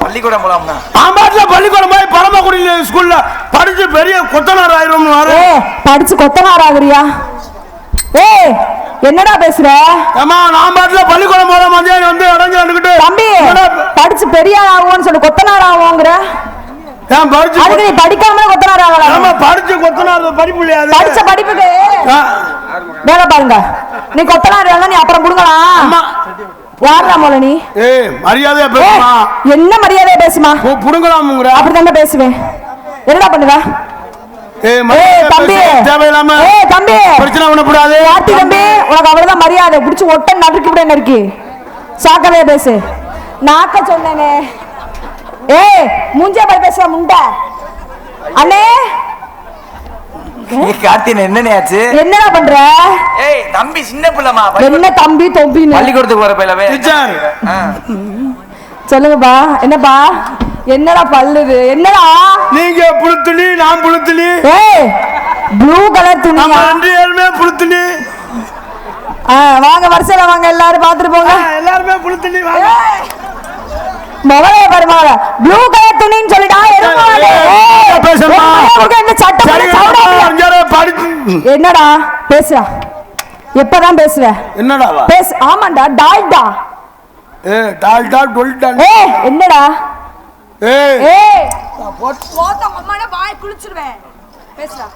பள்ளிக்கூடம் போலாம்னா ஆம்பாட்ல பள்ளிக்கூடம் போய் பரமக்குடியில ஸ்கூல்ல படிச்சு பெரிய கொத்தனார் ஆயிரும். படிச்சு கொத்தனார் ஆகுறியா? ஏய் என்னடா பேசுற? ஏமா நான் பாட்டுல பள்ளிக்கூடம் போற மாதிரி வந்து அடைஞ்சுக்கிட்டு தம்பி படிச்சு பெரிய ஆகும்னு சொல்லி கொத்தனார் ஆகுங்கிற. ஏன் படிச்சு அதுக்கு நீ படிக்காம கொத்தனார் ஆகலாம். ஆமா படிச்சு கொத்தனார் படிப்பு இல்லையா? படிச்ச படிப்புக்கு வேலை பாருங்க. நீ கொத்தனார் வேலை நீ அப்புறம் புடுங்கலாம். யாரா மோல நீ? ஏய் மரியாதையா பேசுமா. என்ன மரியாதையா பேசுமா? புடுங்கலாம்ங்கற. அப்படிதான் பேசுவேன். என்னடா பண்ணுவ? ஏய் தம்பி தேவையில்லாம தம்பி பிரச்சனை பண்ணக்கூடாது. வாத்தி தம்பி உனக்கு அவ்வளவுதான் மரியாதை. புடிச்சு ஒட்ட நறுக்கி விட நறுக்கி சாக்கவே பேசு. நாக்க சொன்னேனே. ஏய் மூஞ்சே போய் பேசுற முண்டை. அண்ணே கார்த்தின் என்னனே ஆச்சு? என்னடா பண்ற? ஏய் தம்பி சின்ன பிள்ளைமா. என்ன தம்பி தொம்பின்னு பள்ளிக்கூடத்துக்கு வர பையலவே. டீச்சர் சொல்லுங்கப்பா. என்னப்பா என்னடா பல்லுது? என்னடா நீங்க புளுத்துணி நான் புளுத்துணி. ஏய் ப்ளூ கலர் துணி. நம்ம ரெண்டு பேருமே புளுத்துணி. வாங்க வரிசையில வாங்க எல்லாரும் பாத்துட்டு போங்க. எல்லாருமே புளுத்துணி வாங்க. மொபைலே பாருங்க ப்ளூ கலர் துணின்னு சொல்லிடா. பேசுமா என்ன சட்டம்? என்னடா பேசுற? எப்பதான் பேசுவ? என்னடா பேசு. ஆமாண்டா டால்டா. டால்டா டொல்டா. என்னடா வாய் குளிச்சிருவேன். பேசுறா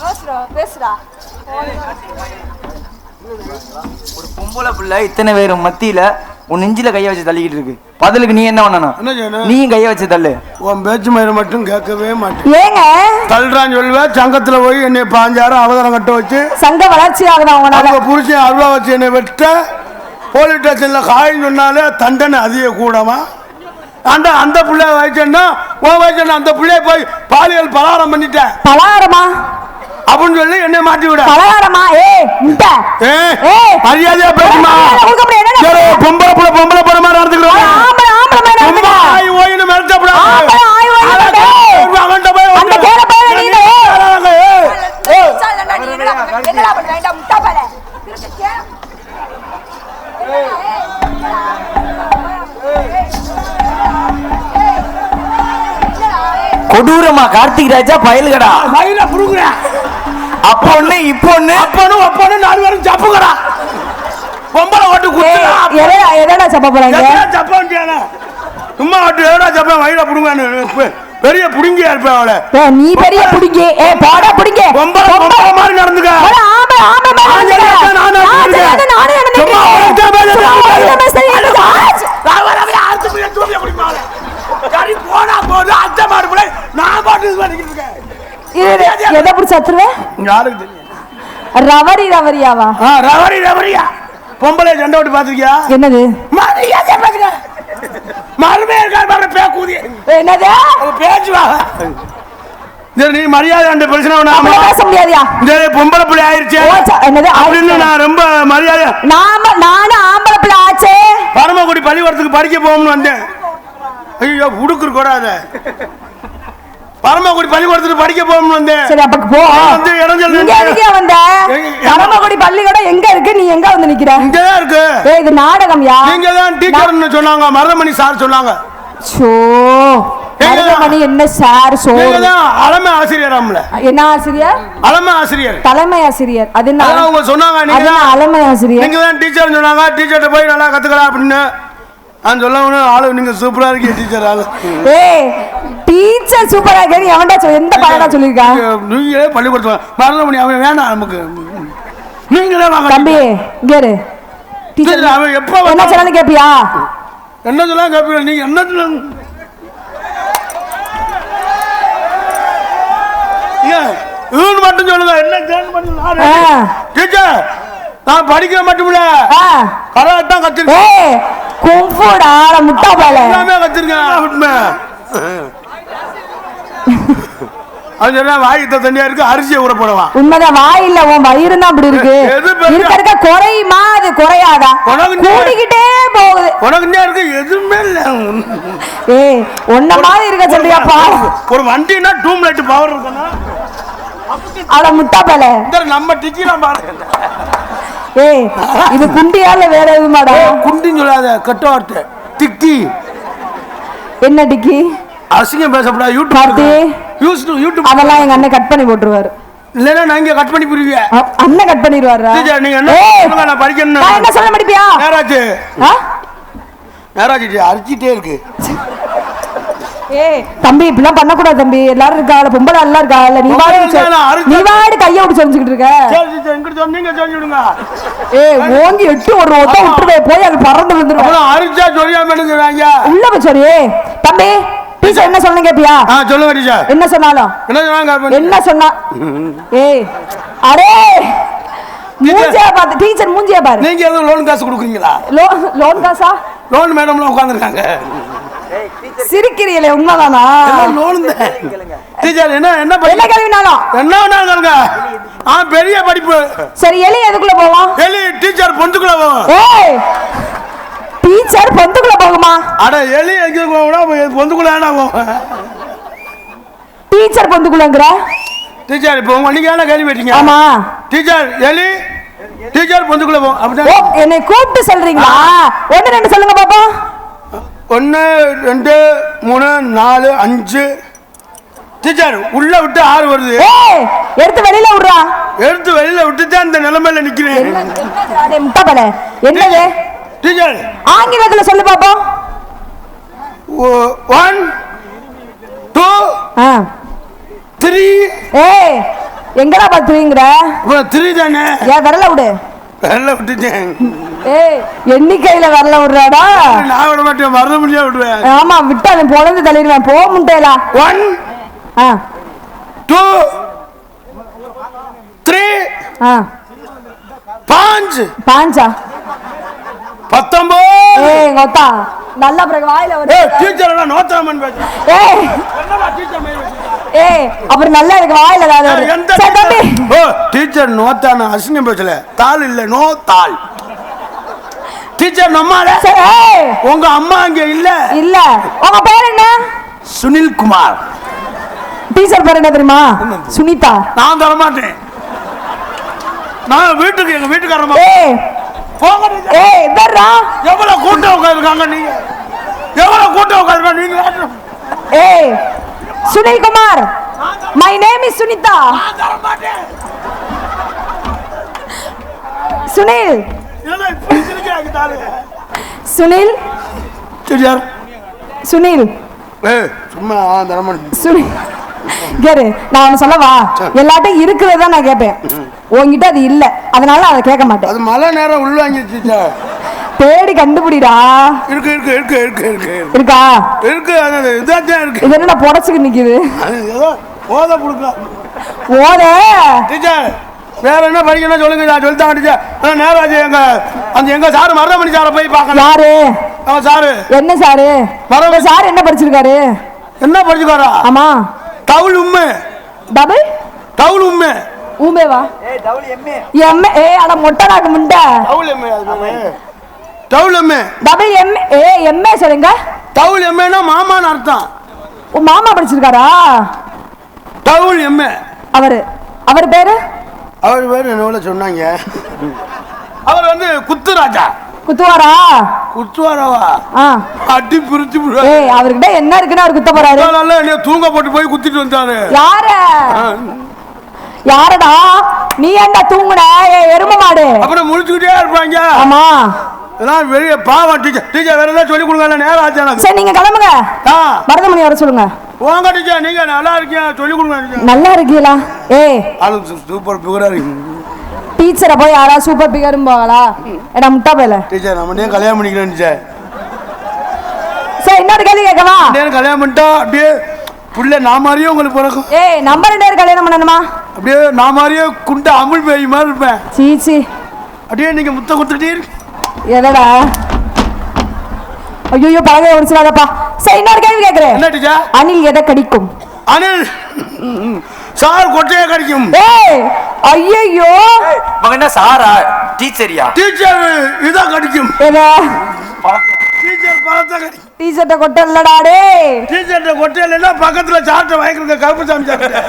பேசுறா பேசுறா. ஒரு பொம்பளை பிள்ளை இத்தனை பேரும் மத்தியில உன் நெஞ்சில கைய வச்சு தள்ளிக்கிட்டு இருக்கு. பதிலுக்கு நீ என்ன பண்ணணும்? நீயும் கைய வச்சு தள்ளு. உன் பேச்சு மயிரை மட்டும் கேட்கவே மாட்டேன். ஏங்க தள்ளுறான்னு சொல்லுவேன். சங்கத்துல போய் என்னை 5000 அவதாரம் கட்ட வச்சு சங்க வளர்ச்சி ஆகுது. அவங்க புருஷன் அருவா வச்சு என்னை வெட்ட போலீஸ் ஸ்டேஷன்ல காயின்னு சொன்னாலே தண்டனை அதிக கூடமா. அந்த பிள்ளைய வயசுன்னா உன் வயசு அந்த பிள்ளைய போய் பாலியல் பலாரம் பண்ணிட்டேன். பலாரமா அப்படின்னு சொல்லி என்ன மாட்டி விட. பலகாரமா? மரியாதையா பேசுமா. பொம்பளை புள்ள பொம்பளை புள்ள மாதிரி நடந்துக்கிறோம். கொடூரமா கார்த்திக் ராஜா பயலுகடா. மயில புடுங்குற. அப்ப ஒண்ணு இப்ப ஒண்ணு அப்பனும் அப்பனும் 4 பேரும் சப்புங்கடா. பொம்பளை ஓட்டு குத்துறா. எதடா சப்ப போறாங்க? சப்ப வண்டியானே. சும்மா ஓட்டு எடா சப்ப மயில புடுங்கன்னு பெரிய புடுங்கியா இருப்பே அவளே. நீ பெரிய புடுங்கி. போடா புடுங்கி. பொம்பளை மாதிரி நடந்துக்க. ஆமா ஆமா நானே போனா போது அத்தை மாடுபுல நான் பாட்டு பண்ணிக்கிட்டு இருக்கேன். எதை பிடிச்சி அத்துருவேன்? யாருக்கு தெரியும்? ரவரி ரவரியாவா? ரவரி ரவரியா. பொம்பளை சண்டை விட்டு பாத்துக்கியா? என்னது மருமே இருக்கா பேக்கூதி. என்னது பேச்சுவா? நீ மரியாதை அந்த பிரச்சனை பேச முடியாதியா? பொம்பளை பிள்ளை ஆயிருச்சு அப்படின்னு நான் ரொம்ப மரியாதை. நானும் ஆம்பளை பிள்ளை ஆச்சு. பரமக்குடி பள்ளிக்கூடத்துக்கு படிக்க போகணும்னு வந்தேன். ஐயோ உடுக்குற கூடாத. பரமக்குடி பள்ளிக்கூடத்துக்கு படிக்க போகணும்னு வந்தேன். சரி அப்ப போ. வந்து வந்த பரமக்குடி பள்ளிக்கூடம் எங்க இருக்கு? நீ எங்க வந்து நிக்கிற? இங்கதான் இருக்கு. இது நாடகம்யா. நீங்க தான் டீச்சர்னு சொன்னாங்க. மருதமணி சார் சொன்னாங்க. மருதமணி என்ன சார்? தலைமை ஆசிரியராம்ல. என்ன ஆசிரியர்? தலைமை ஆசிரியர். தலைமை ஆசிரியர். அது என்ன அவங்க சொன்னாங்க? நீங்க தலைமை ஆசிரியர். நீங்க தான் டீச்சர்னு சொன்னாங்க. டீச்சர்ட்ட போய் நல்லா கத்துக்கலாம் அப்படின்னு நான் சொல்ல. ஆளு நீங்க சூப்பரா இருக்கீங்க டீச்சர். ஆளு டீச்சர் சூப்பரா இருக்கு. எவன்டா எந்த பாடா சொல்லிருக்கா? நீங்களே பள்ளிக்கூடத்துல மருதமணி அவன் வேண்டாம் நமக்கு. நீங்களே வாங்க தம்பி. இங்க இரு. டீச்சர் அவன் எப்ப என்ன சொன்னாலும் கேப்பியா? என்ன சொன்னாலும் கேப்பீங்க. நீங்க என்ன மட்டும் சொல்லுங்க. என்ன டீச்சர் நான் படிக்க மட்டுமில்ல கராத்தான் கத்துருக்கேன். கும்புடா முட்டா பால எல்லாமே கத்துருக்கேன். அது என்ன வாய்த்த தண்ணியா இருக்கு. அரிசியை ஊற போடுவான். உண்மைதான். வாய் இல்ல உன் வயிறு தான் அப்படி இருக்கு. இருக்க குறையுமா? அது குறையாதா? கூடிக்கிட்டே போகுது. உனக்கு இருக்கு எதுவுமே இல்ல. ஒன்ன மாதிரி இருக்க சொல்றியாப்பா? ஒரு வண்டினா டூம் லைட் பவர் இருக்குன்னா அட முட்டா பால நம்ம டிக்கிலாம் பாருங்க. இது குண்டியால வேற எதுமாடா? குண்டின்னு சொல்லாத கட்ட வார்த்தை. டிக்கி என்ன டிக்கி அசிங்கம் பேசப்படாது. யூடியூப் அதெல்லாம் எங்க அண்ணன் கட் பண்ணி போட்டுருவாரு. இல்லன்னா நான் கட் பண்ணி புரியுவியா? அண்ணன் கட் பண்ணிடுவாரா? நீங்க என்ன நான் படிக்கணும். நான் என்ன சொல்ல முடியா? நேராஜ் அரிச்சிட்டே இருக்கு. தம்பி இப்படிலாம் பண்ணக்கூடாது தம்பி. எல்லாரும் இருக்காங்க, பொம்பளை எல்லாம் இருக்காங்க. நீ வாடி கைய விட்டு சொல்லிக்கிட்டு இருக்க. ஓங்கி எட்டு ஒரு ஒத்த விட்டுருவே போய் அது பறந்து விழுந்துரும். அரிச்சா சொல்லாம உள்ள போய் சொல்லி தம்பி டீச்சர் என்ன சொன்ன கேப்பியா? சொல்லுங்க டீச்சர். என்ன சொன்னாலும் என்ன சொன்னா? அரே மூஞ்சியா பாத்து டீச்சர் மூஞ்சியா பாரு. நீங்க எதுவும் லோன் காசு கொடுக்குறீங்களா? லோன் காசா? லோன் மேடம்லாம் உட்கார்ந்திருக்காங்க. சிரிக்கிறீங்களே உண்மைதானா? டீச்சர் என்ன என்ன என்ன கேள்வினாலும் என்ன வேணாலுங்க. பெரிய படிப்பு. சரி எலி எதுக்குள்ள போவோம்? எலி டீச்சர் பொந்துக்குள்ள போவோம். டீச்சர் பொந்துக்குள்ள போகுமா? அட எலி எங்க போவோம்? பொந்துக்குள்ள ஏனா போவோம்? டீச்சர் பொந்துக்குள்ளங்கற டீச்சர் இப்போ நீங்க என்ன கேள்வி கேட்டீங்க? ஆமா டீச்சர் எலி டீச்சர் பொந்துக்குள்ள போவோம். அப்படியே என்னை கூப்பிட்டு சொல்றீங்களா? 1 2 சொல்லுங்க பாப்போம். 1 2 3 4 5 டீச்சர் உள்ள விட்டு 6 வருது. எடுத்து வெளியில விடுறா. எடுத்து வெளியில விட்டுட்டு அந்த நிலைமையில நிக்கிறேன். என்னடா முட்டபல என்னது? டீச்சர் ஆங்கிலத்துல சொல்லு பாப்போம். 1 2 3 எங்கடா பாத்துறீங்கற? 3 தானே. விரல விடு. விரல விட்டுட்டேன். எண்ணிக்கையில வரல விடுறாடா. நான் விட மாட்டேன், வரல முடியா விடுவேன். ஆமா விட்டு அவன் பொழந்து தள்ளிடுவேன். போக முட்டையலா. 1 2 3 5 5 19 கொத்தா நல்ல பிறகு வாயில வந்து டீச்சர் எல்லாம் நோத்தரமன் பேசு. என்னடா டீச்சர் மேல அப்புறம் நல்லா இருக்கு வாயில ஏதாவது. டீச்சர் நோத்தான அசிங்கம் பேசல. தாள் இல்ல நோ தாள். டீச்சர் நம்மால உங்க அம்மா அங்க இல்ல. இல்ல உங்க பேர் என்ன? சுனில் குமார். டீச்சர் பேர் என்ன தெரியுமா? சுனிதா. நான் தர மாட்டேன். நான் வீட்டுக்கு எங்க வீட்டுக்காரமா போங்க. இதரா எவ்வளவு கூட்டம் உட்கார்ந்திருக்காங்க. நீங்க எவ்வளவு கூட்டம் உட்கார்ந்திருக்காங்க. நீங்க Sunil Kumar. My name is Sunita. நான் தர மாட்டேன். சுனில் என்ன இப்படி சிரிக்கிறாங்க தாளு? சுனில் டீச்சர் சுனில் சும்மா தர மாட்டேன். சுனில் கேரு நான் ஒன்னு சொல்லவா? எல்லாட்டும் இருக்கிறதா நான் கேட்பேன். உங்ககிட்ட அது இல்ல, அதனால அதை கேட்க மாட்டேன். அது மழை நேரம் உள்வாங்கிடுச்சு. தேடி கண்டுபிடிடா. இருக்கு இருக்கு இருக்கு இருக்கு இருக்கு இருக்கா? இருக்கு. இதான் இருக்கு. இது என்ன புடச்சுக்கு நிக்குது? ஏதோ ஓத புடுக்க ஓத. டீச்சர் வேற என்ன படிக்கணும் சொல்லுங்க. நான் சொல்லிட்டாங்க டீச்சர். நேராஜ் எங்க சாரு மருதமணி சாரை போய் பார்க்கணும். யாரு? சாரு. என்ன சாரு? மருதமணி சார் என்ன படிச்சிருக்காரு? என்ன படிச்சுக்காரா? ஆமா double MA. Double double MA. ஊமேவா? Double MA. எம்ஏ அட மொட்டனாக்கு முண்டை. Double MA. Double MA. Double MA. MA சொல்லுங்க. தவுள் எம்ஏனா மாமான்னு அர்த்தம். மாமா படிச்சிருக்காரா? தவுள் எம்ஏ. அவர் பேரு? அவர் பேரு என்ன சொன்னாங்க. அவர் வந்து குத்துராஜா. குத்துவாரா? குத்துவாராவா? அடி பிரிச்சு அவர்கிட்ட என்ன இருக்குன்னு அவர் குத்த போறாரு. என்ன தூங்க போட்டு போய் குத்திட்டு வந்தாரு. யாரு? யாரடா நீ? என்ன தூங்குன எரும மாடு? அப்புறம் முழிச்சுக்கிட்டே இருப்பாங்க. ஆமா இதெல்லாம் வெளிய பாவம். டீச்சர் டீச்சர் வேற ஏதாவது சொல்லி கொடுங்க. நேரம் ஆச்சு. சரி நீங்க கிளம்புங்க. மருதமணி வர சொல்லுங்க. வாங்க டீச்சர். நீங்க நல்லா இருக்கீங்க சொல்லி கொடுங்க. நல்லா இருக்கீங்களா? சூப்பர் பிகரா இருக்கு. டீச்சரை போய் யாரா சூப்பர் பிகரும் போகலா? ஏடா முட்டா போயல. டீச்சர் நம்ம கல்யாணம் பண்ணிக்கிறேன் டீச்சர். சரி இன்னொரு கேள்வி கேட்கவா? கல்யாணம் பண்ணிட்டா அப்படியே புள்ள நான் மாதிரியே உங்களுக்கு பிறக்கும். நம்ம 2 பேரும் கல்யாணம் பண்ணணுமா? அப்படியே நான் மாதிரியே குண்டா அமுல் பேய் மாதிரி இருப்பேன். சீச்சி அப்படியே நீங்க முத்த கொடுத்துட்டே இருக்கு. எதடா? ஐயோ பழக ஒடிச்சிடாதப்பா. சரி இன்னொரு கேள்வி கேட்கிறேன். என்ன டீச்சர்? அணில் எதை கடிக்கும்? அணில் சார் கொட்டையை கடிக்கும். ஐயோ மகனா சாரா? டீச்சரியா? டீச்சர் இத கடிக்கும். எதை? டீச்சர் பழத்தை கடிக்கும். டீச்சர்ட்ட கொட்டை இல்லடா டேய். டீச்சர்ட்ட கொட்டை இல்லைன்னா பக்கத்துல சாட்டை வாங்கிருக்க கருப்பு சாமி சாப்பிட்ட.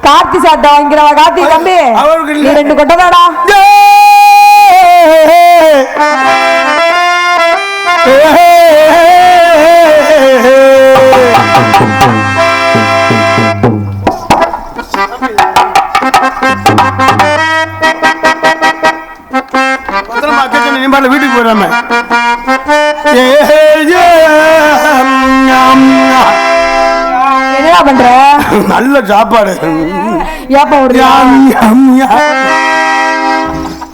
கார்த்தி சாட்டை வாங்கிக்கிறவா? கார்த்தி தம்பி அவருக்கு இல்ல. 2 கொட்டை தாடா. வீட்டுக்கு போயிடாம என்னடா பண்ற? நல்ல சாப்பாடு.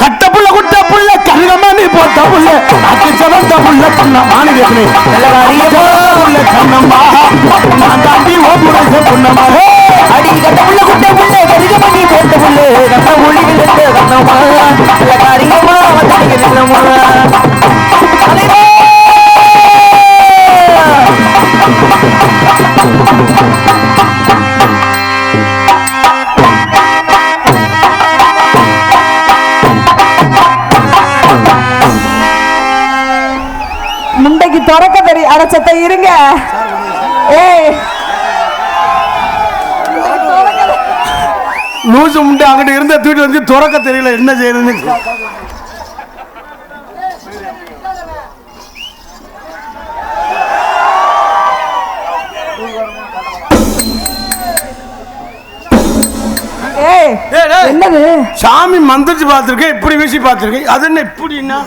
கட்ட புள்ள குட்ட புள்ள கண்ணமானி போட்ட புள்ள அத்து சவந்த புள்ள கண்ணமானி கேக்குறேன். புள்ள கண்ணம்மா நான் தாண்டி ஓடுறேன் பொண்ணம்மா. அடி கட்ட புள்ள குட்ட புள்ள கருகமணி போட்ட புள்ள கண்ண ஒளி விழுந்த கண்ணம்மா நல்ல காரியமா வந்து நில்லம்மா. முண்டைக்கு தொடக்க தெரிய அரைச்சத்தை இருங்க. ஏய் லூசு முண்டை அங்கிட்ட இருந்த தூக்கிட்டு வந்து துறக்க தெரியல என்ன செய்யணும்னு. என்னது சாமி மந்திரிச்சு பார்த்திருக்கேன், இப்படி வீசி பார்த்திருக்கேன். அது என்ன இப்படின்னா?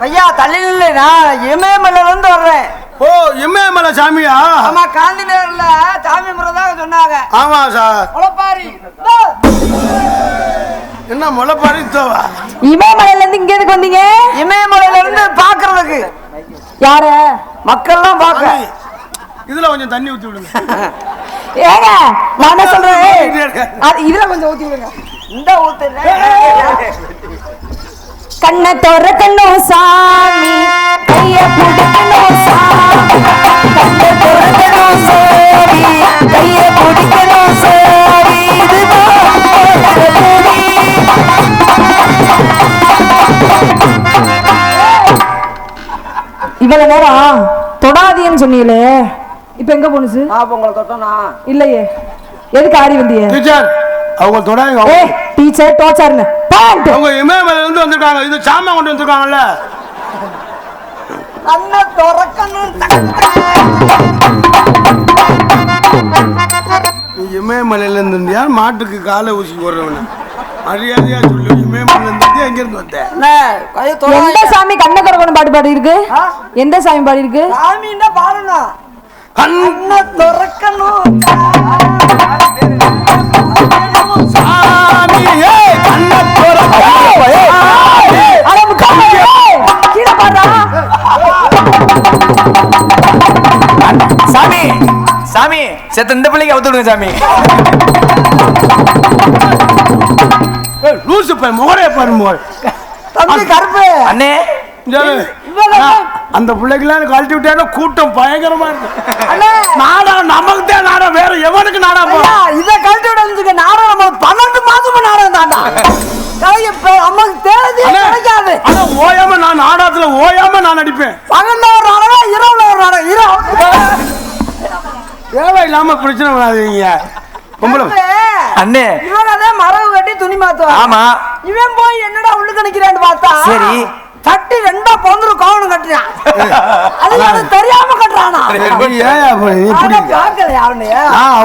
ஐயா தள்ளி இல்லைனா இமயமலையில இருந்து வர்றேன். ஓ இமயமலை சாமியா? ஆமா காந்தி நகர்ல சாமி முறைதான் சொன்னாங்க. ஆமா சார். முளைப்பாரி என்ன முளைப்பாரி? இமயமலையில இருந்து இங்க எதுக்கு வந்தீங்க? இமயமலையில இருந்து பாக்குறதுக்கு. யார? மக்கள்லாம் பாக்க. இதுல கொஞ்சம் தண்ணி ஊத்தி விடுங்க. ஏங்க நான் என்ன சொல்றேன், இதுல கொஞ்சம் ஊத்தி விடுங்க. இந்த ஊத்து கண்ணை திறக்கணும் சாமி, கைய பிடிக்கணும் சாமி, கண்ணை திறக்கணும் சாமி, கைய பிடிக்கணும் சாமி, இவ்வளவு நேரம் தொடாதீன்னு சொன்னீங்களே, இப்ப எங்க போனுச்சு? உங்களை தொட்டனா இல்லையே, எதுக்கு ஆடி வந்தியே? டீச்சர் அவங்க தொடாங்க. டீச்சர் டோச்சர்னு அவங்க இமயமலையில இருந்து வந்திருக்காங்க. இது சாமா கொண்டு வந்திருக்காங்கல்ல. கண்ணை திறக்கணும். இமயமலையில இருந்தியா மாட்டுக்கு காலை ஊசி போடுறவன மரியாதையா சொல்லு. இமயமலையில இருந்து எங்க இருந்து வந்த? எந்த சாமி கண்ணை திறக்கணும் பாட்டு பாடி இருக்கு? எந்த சாமி பாடி இருக்கு? சாமின்னா பாருங்க. கண்ணை திறக்கணும் சாமி. கண்ணை சாமி சாமி செத்த இந்த பிள்ளைக்கு அவுத்துடுங்க சாமி. லூசு பை மோரே பாரு. தம்பி கருப்பு அண்ணே அந்த பிள்ளைக்கெல்லாம் கழட்டி விட்டா கூட்டம் பயங்கரமா இருக்கு. நாடகம் நமக்கு தான் நாடகம், வேற எவனுக்கு நாடகம்? இதை கழட்டி விட நாடகம் நம்ம 12 மாசமா நாடகம் தாண்டா. நமக்கு தெரியாது. ஓயாம நான் நாடகத்துல ஓயாம நான் நடிப்பேன். பகல்ல ஒரு நாடகம், இரவுல ஒரு நாடகம். தேவையில்லாம பிரச்சனை பண்ணாதீங்க. அண்ணே இவனதே மரவு கட்டி துணி மாத்துவா. ஆமா இவன் போய் என்னடா உள்ளுக்கு நிக்கிறான்னு பார்த்தா சரி தட்டி ரெண்டா பொந்துரு கோவணம் கட்டுறான். அது எனக்கு தெரியாம கட்டுறானா? பாக்கல அவனைய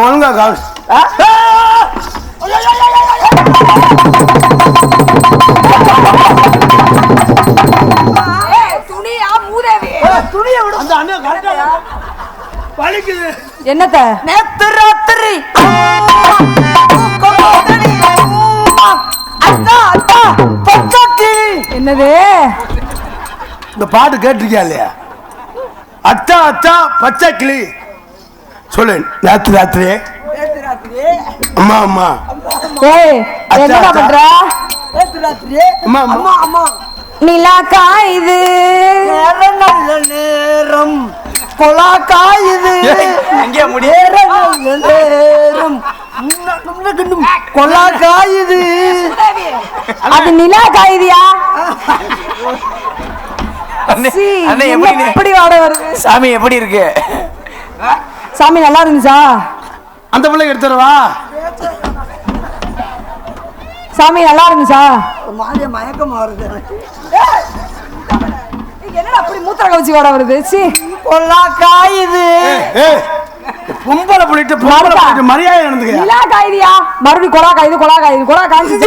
ஒழுங்கா துணியா மூதேவி துணியை விட அந்த அண்ணன் கரெக்டா வலிக்குது. என்னத்த நேத்து ராத்திரி என்னது இந்த பாட்டு கேட்டிருக்கியா இல்லையா? அத்தா அத்தா பச்சை கிளி சொல்லு. ராத்திரி ராத்திரி அம்மா அம்மா ஏய் என்னடா பண்ற? அம்மா அம்மா அம்மா நிலா காயுது நல்ல நேரம் கொலா காயுது எங்கே முடிய நேரம் கொலா காயுது. அது நிலா காயுதியா? அண்ணே எப்படி வாட வருது? சாமி எப்படி இருக்கு? சாமி நல்லா இருந்துச்சா? அந்த பிள்ளை எடுத்துறவா? சாமி நல்லா இருந்துச்சா? மாதிரி மயக்கமா வருது. என்னடா அப்படி மூத்திர கவிச்சி வாட வருது? சி கொல்லா காயுது. பொம்பளை புள்ளிட்டு மரியாதை நடந்துக்க. இல்ல கைதியா மறுபடியும் கொலா காய்ச்சி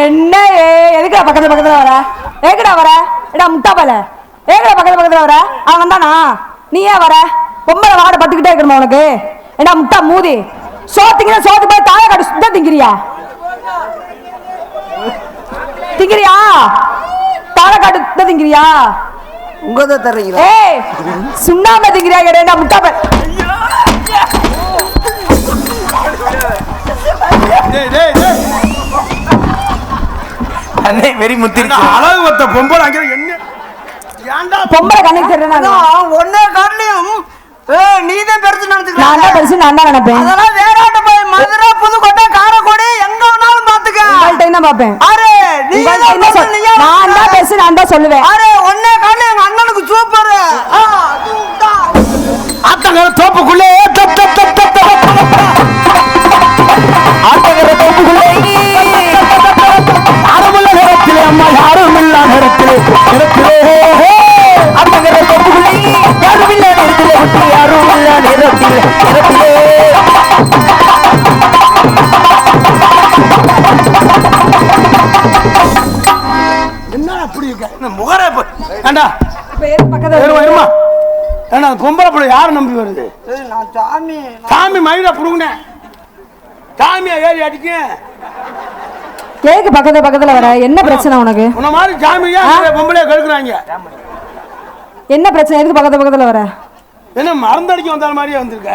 என்ன எதுக்குடா பக்கத்துல வர? ஏக்கடா வர? எடா முட்டாப்பல ஏக்கடா பக்கத்துல வர? அவன் தானா? நீ ஏன் வர? பொம்பளை வாட பட்டுக்கிட்டே இருக்கணுமா உனக்கு? ஏடா முட்டா மூதி சோத்துக்கிற சோத்து போய் தாய காட்டு சுத்த திங்கிறியா தாய காட்டு சுத்த திங்கிறியா? உங்கதான் தர்றீங்களா? ஏய் சுண்ணாம திங்கிறியா? ஏடா முட்டாப்ப அண்ணே வெரி முத்தி அழகு வத்த பொம்பளை அங்க என்ன ஏன்டா பொம்பளை கண்ணுக்கு தெரியல. ஒன்னே காட்டியும் நீதான் பெருசு நினைச்சுக்க. நான் தான் பெருசு நான் தான் நினைப்பேன். அதெல்லாம் வேறாட்ட போய் மதுரை புதுக்கோட்டை காரைக்குடி எங்க வேணாலும் பாத்துக்க. உங்கள்ட்ட என்ன பாப்பேன்? அரே நீ நான் தான் பெருசு நான் தான் சொல்லுவேன். அரே ஒன்னே காட்டியும் எங்க அண்ணனுக்கு சூப்பர். ஆத்தங்கர தோப்புக்குள்ளே அறமுள்ள நேரத்திலே அம்மா யாரும் இல்லா நேரத்திலே ஆத்தங்கர தோப்புக்குள்ளே யாரும் இல்லா நேரத்திலே யாரும் இல்லா நேரத்திலே என்ன அப்படி இருக்க முகரே ஏண்டா பக்கத்துல ஏன்னா பொம்பளை பிள்ளை யாரும் நம்பி வருது? சாமி மயில புடுங்க சாமியை ஏறி அடிக்க கேக்கு பக்கத்துல வர. என்ன பிரச்சனை உனக்கு? உன்ன மாதிரி சாமியா பொம்பளைய கெடுக்குறாங்க. என்ன பிரச்சனை? எதுக்கு பக்கத்துல வர? என்ன மறந்தடிக்க வந்தால் மாதிரியே வந்திருக்க?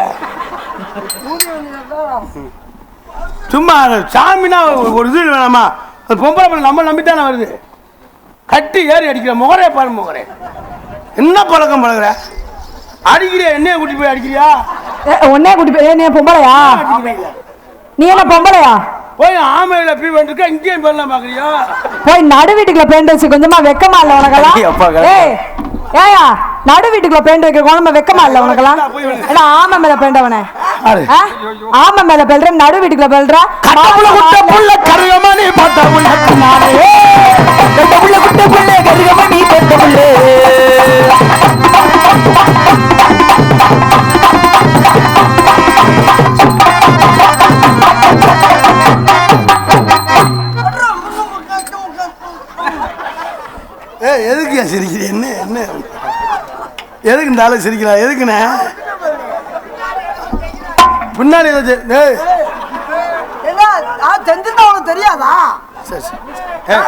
சும்மா சாமினா ஒரு இது வேணாமா? பொம்பளை பிள்ளை நம்ம நம்பித்தானே வருது. கட்டி ஏறி அடிக்கிற முகரே பாரு முகரே. என்ன பழக்கம் பழகுற? அடிக்கிறியா? என்னைய கூட்டி போய் அடிக்கிறியா? உன்னே கூட்டி போய் நீ பொம்பளையா? நீ என்ன பொம்பளையா? போய் ஆமையில போய் வந்துருக்க இங்கேயும் போயலாம் பாக்குறியா? போய் நடு வீட்டுக்குள்ள பெயிண்ட் வச்சு கொஞ்சமா வெக்கமா இல்ல உனக்கெல்லாம்? ஏய் ஏயா நடு வீட்டுக்குள்ள பெயிண்ட் வைக்க கொஞ்சமா வெக்கமா இல்ல உனக்கெல்லாம்? ஏன்னா ஆமை மேல பெயிண்டவனே ஆமை மேல பெல்ற நடு வீட்டுக்குள்ள பெல்ற கருகமணி போட்ட கருகமணி போட்ட எதுக்கு சிரிக்கிறீ? என்ன என்ன எதுக்கு இந்த ஆளு சிரிக்கிறா? எதுக்குண்ணே பின்னாடி செஞ்சுதான் உனக்கு தெரியாதா? சரி சரி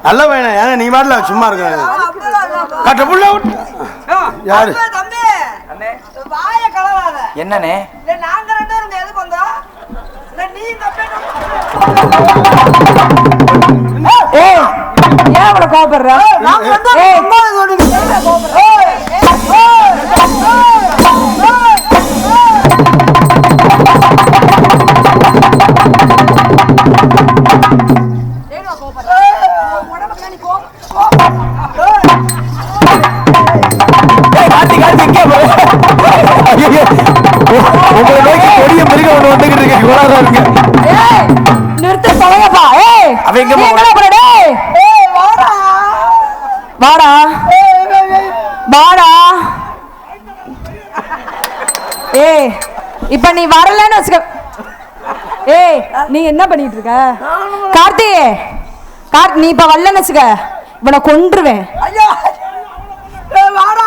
நல்ல பையனா? ஏன்னா நீ மாடல சும்மா இருக்க கட்ட புள்ள யாரு தம்பி வாய கலவாத. என்னனே நாங்க ரெண்டு பேரும் எதுக்கு வந்தோம்? நீ ஏய் ஏன் அவளை கோபப்படுற? உங்களை நோக்கி கொடிய மிருகம் ஒண்ணு வந்துகிட்டு இருக்கு. நிறுத்து பழகப்பா. ஏய் வாடா வாடா. ஏய் இப்ப நீ வரலன்னு வச்சுக்க. ஏய் நீ என்ன பண்ணிட்டு இருக்க? கார்த்தி நீ இப்ப வரலன்னு வச்சுக்க இவனை கொன்றுவேன். ஐயா வாடா.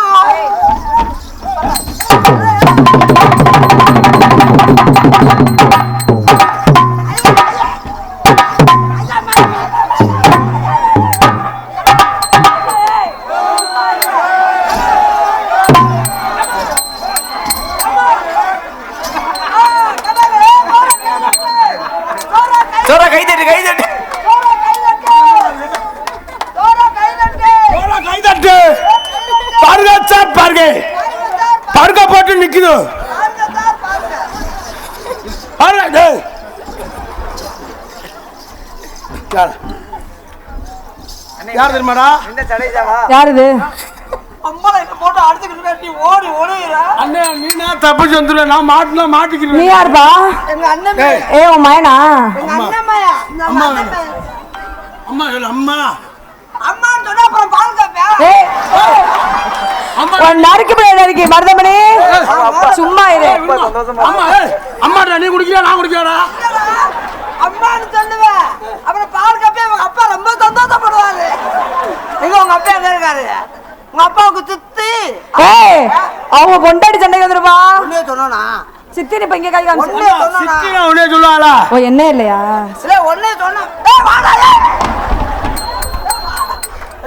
படுக்க போட்டு நிக்குது. யார் தெரியுமாடா? யார் இது? அம்மா என்ன போட்டு அடிச்சுக்கிட்டு நீ ஓடி ஓடுற. அண்ணே நீ நான் தப்பிச்சு வந்துடுற, நான் மாட்டினா நீ மாட்டிக்கிறேன். யாருப்பா? எங்க அண்ணன் உன் மயனா? எங்க அண்ணன் மயா. அம்மா அம்மா சொல்லு அம்மா. அம்மான்னு சொன்னா அப்புறம் பால் காப்பியா? ஏய் அம்மா உன் நறுக்கி போய் நறுக்கி மருதமணி சும்மா இரு. அம்மா அம்மாடா நீ குடிக்கிறியா நான் குடிக்கிறா? அம்மான்னு சொல்லுவேன். அப்புறம் பால் காப்பியா உங்க அப்பா ரொம்ப சந்தோஷப்படுவாரு. எங்க உங்க அப்பா எங்க இருக்காரு? உங்க அப்பாவுக்கு சித்தி. ஏய் அவங்க பொண்டாடி சண்டைக்கு வந்துருப்பா. உன்னே சொன்னா சித்தி இப்ப இங்க கை காமிச்சு. ஒன்னே சொன்னா சித்தினா உடனே சொல்லுவாளா? ஓ என்ன இல்லையா? இல்ல ஒன்னே சொன்னா. டேய் வாடா ஏய்.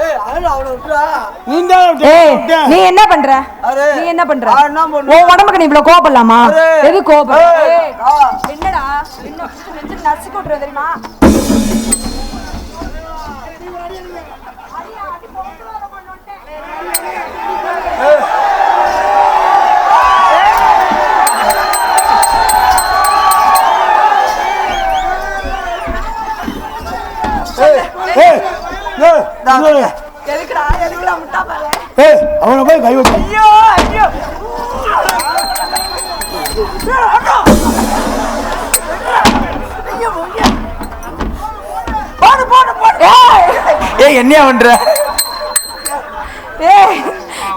ஏய் அவள விட்டுறா. நீ தான் ஏய் நீ என்ன பண்ற? அரே நீ என்ன பண்ற? என்ன பண்ணு? உன் உடம்புக்கு நீ இவ்வளவு கோபப்படலாமா? அரே. எது கோபம்? ஏய், என்னடா என்ன நெஞ்சு நசுக்கி விட்டுற தெரியுமா? எதுக்குடா முட்டா பாரு. அவனை போய் கை வச்சு ஐயோ ஐயோ. போடு போடு போடு. ஏய் என்னையா பண்ற? ஏய்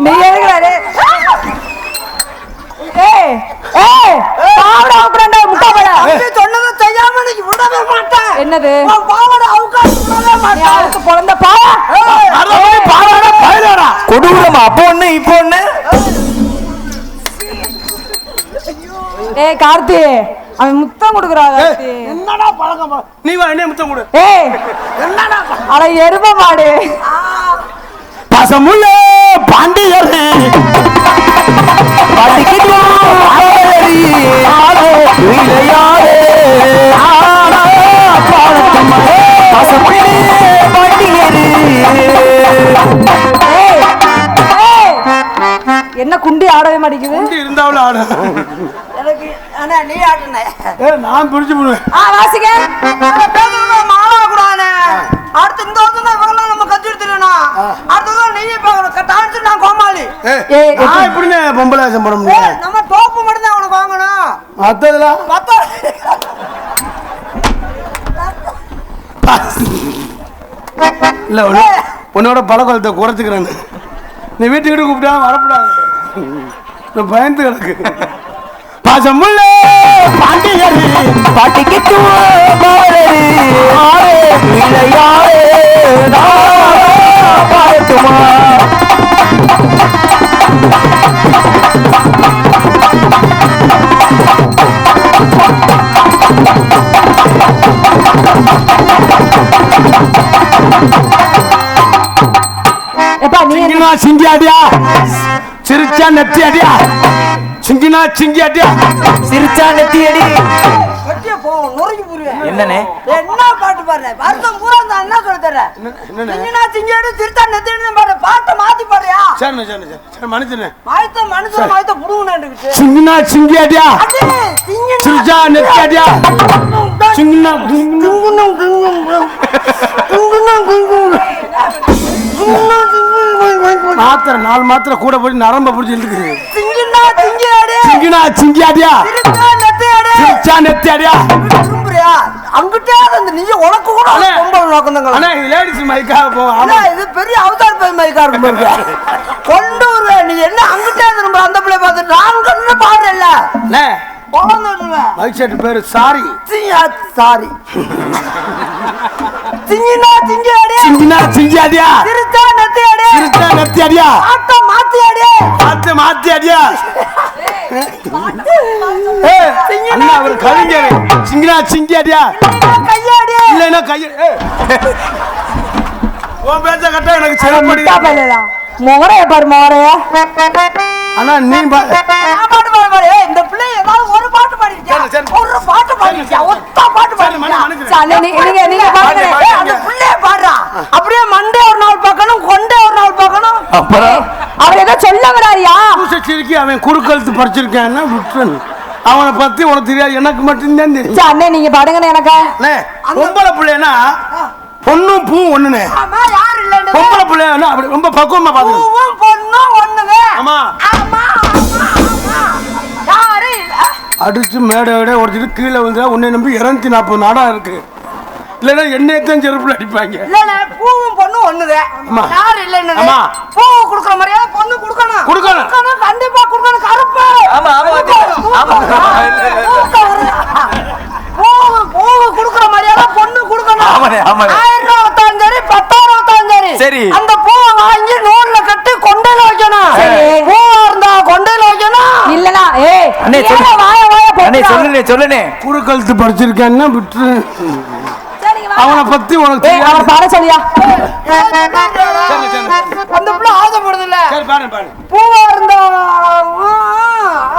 நீ எதுக்குடா டேய்? ஏய் ஏய் பாவட அவுக்குறடா முட்டா பாரு. அப்படி சொன்னதை செய்யாம நீ விடவே மாட்டேன். என்னது? உன் பாவாடை அவுக்காது விடவே நீ மாட்டேன். அவருக்கு பிறந்த பாவா? பாவாடா பயிலடா கொடூரமா அப்போ ஒண்ணு இப்போ ஒண்ணு. ஏய் கார்த்தி அவன் முத்தம் கொடுக்குறா கார்த்தி. என்னடா பழக்கம் நீ வா என்ன முத்தம் கொடு. ஏய் என்னடா அட எருமை மாடு. பசமுள்ள பாண்டியர் ஏய் ஏய் என்ன குண்டி ஆடவே மாட்டேங்குது? இருந்தாவில் ஆடு. எனக்கு அண்ணா நீ ஆட்டுன. நான் பிடிச்சு போடுவேன். வாசிக்க மாலா கூடானே. அடுத்து இந்த வருஷம் தான் இவங்களாம் நம்ம கத்து எடுத்துடணும். அடுத்ததான் நீயே பார்க்கணும். டான்ஸ் நான் கோமாளி. ஏய் நான் எப்படின்னு பொம்பளை வேஷம் போட முடியும்? நம்ம டோப்பு மட்டும் தான் அவனுக்கு வாங்கணும். மத்ததெல்லாம் பத்தா இல்ல உன்னோட பழக்கத்தை குறைச்சிக்கிறேன்னு நீ வீட்டுக்கிட்ட கூப்பிட்டா வரக்கூடாது. நான் பயந்து கிடக்கு. பாசமுள்ள பாண்டியர் பாட்டிக்கு எப்பா நீ சிங்கினா சிங்கி அடியா, சிரிச்சா நெத்தி அடியா, சிங்கினா சிங்கி அடியா, சிரிச்சா நெத்தி அடி. வெட்டிய போ நொறுக்கி போடுவேன். என்னண்ணே? என்ன பாட்டு பாடுற? வருஷம் பூரா நான் என்ன சொல்ல தர்றேன்? என்னண்ணே? சிங்கினா சிங்கியாடு திருத்தா நெத்தின்னு பாடுற. பாட்டை மாத்தி பாடுறியா? சரி சரி சரி மனுஷனே. மாயத்த மனுஷன் மாயத்த புடுங்கன்னு சிங்கினா சிங்கி அடியா, சிரிச்சா நெத்தி அடியா, சிங்கினா மாத்திரை 4 மாத்திரை கூட போய் நரம்ப பிடிச்சி இழுக்குது. சிங்கினா சிங்கியாடு சிங்கினா சிங்கி அடியா, திருத்தா நெத்தியாடு சிரிச்சா நெத்தி அடியா. திரும்புறியா? அங்கிட்டே அந்த நீ உனக்கு கூட அண்ணே. பொம்பளை நோக்கந்தங்களா? அண்ணா இது லேடிஸ் மைக்காக போவோம். அண்ணா, இது பெரிய அவதார் பெரிய மைக்கா இருக்கும் பாருங்க. கொண்டு வருவேன். நீ என்ன அங்கிட்டே திரும்ப அந்த பிள்ளை பார்த்து நான் கண்ணு பாடுறேன்ல பொழந்துடுவேன். மைக் செட் பேரு சாரி. சாரி சிங்கினா சிங்கியாடு சிங்கினா சிங்கி அடியா, திருத்தா நெத்தியாடு சிரிச்சா நெத்தி அடியா, ஆட்ட மாத்தியாடு மாத்தி மாத்தி அடியா. அண்ணா அவர் கவிஞர். சிங்கினா சிங்கி அடியா, கையாடு இல்லைன்னா கைய உன் பேச்ச கட்டா எனக்கு முட்டா சிறப்படி. பையலா மொகரைய பாரு மொகரைய. அண்ணா நீ பாட்டு பாடு. இந்த பிள்ளை ஏதாவது ஒரு பாட்டு பாடிருக்கியா? சரி, சரி. ஒரு பாட்டு பாடிருக்கியா? ஒத்த பாட்டு பாடிருக்கியா? நீங்க பாருங்க. ஏய், அந்த பிள்ளைய பாடுறா. அப்படியே மண்டே ஒரு நாள் பார்க்கணும், கொண்டே ஒரு நாள் பார்க்கணும். அப்புறம் அவர் ஏதோ சொல்ல வராரியா? சிரிக்கி அவன் குறுக்கழுத்து படிச்சிருக்கான்னா விட்டுறணும். அவனை பத்தி உனக்கு தெரியாது, எனக்கு மட்டும்தான் தெரியும். அண்ணே நீங்க பாடுங்கண்ணே எனக்கு. பொம்பளை பிள்ளைனா பொண்ணும் பூ ஒண்ணுனே. ஆமா, யார் இல்லைன்னு பொம்பளை பிள்ளையா அப்படி ரொம்ப பக்குவமா பாத்து. பூவும் பொண்ணும் ஒண்ணுதான். ஆமா ஆமா ஆமா ஆமா. யாரு அடிச்சு மேடை உடைச்சிட்டு கீழே வந்து உன்னை நம்பி 240 நாடா இருக்கு. இல்லைன்னா என்னையத்தான் செருப்புல அடிப்பாங்க. இல்ல பூவும் பொண்ணும் ஒண்ணுதான். யாரு இல்லன்னு பூ குடுக்குற மரியாதை பொண்ணு கொடுக்கணும். கண்டிப்பா கொடுக்கணும். கருப்பு ஆமா ஆமா பூவு குடுக்குற மரியாதை பொண்ணு கொடுக்கணும். 1000 ரூபாய் சரி 10,000 சரி. சரி அந்த பூவை வாங்கி நூல்ல கட்டி கொண்டையில வைக்கணும். பூவா இருந்தா கொண்டையில வைக்கணும். இல்லனா சொல்லுனே குறுக்கழுத்து படிச்சிருக்கேன்னா விட்டு அவனை பத்தி உனக்கு அவர் பாட சொல்லியா? அந்த பிள்ளை ஆசைப்படுது இல்ல. பாரு பூவா இருந்தா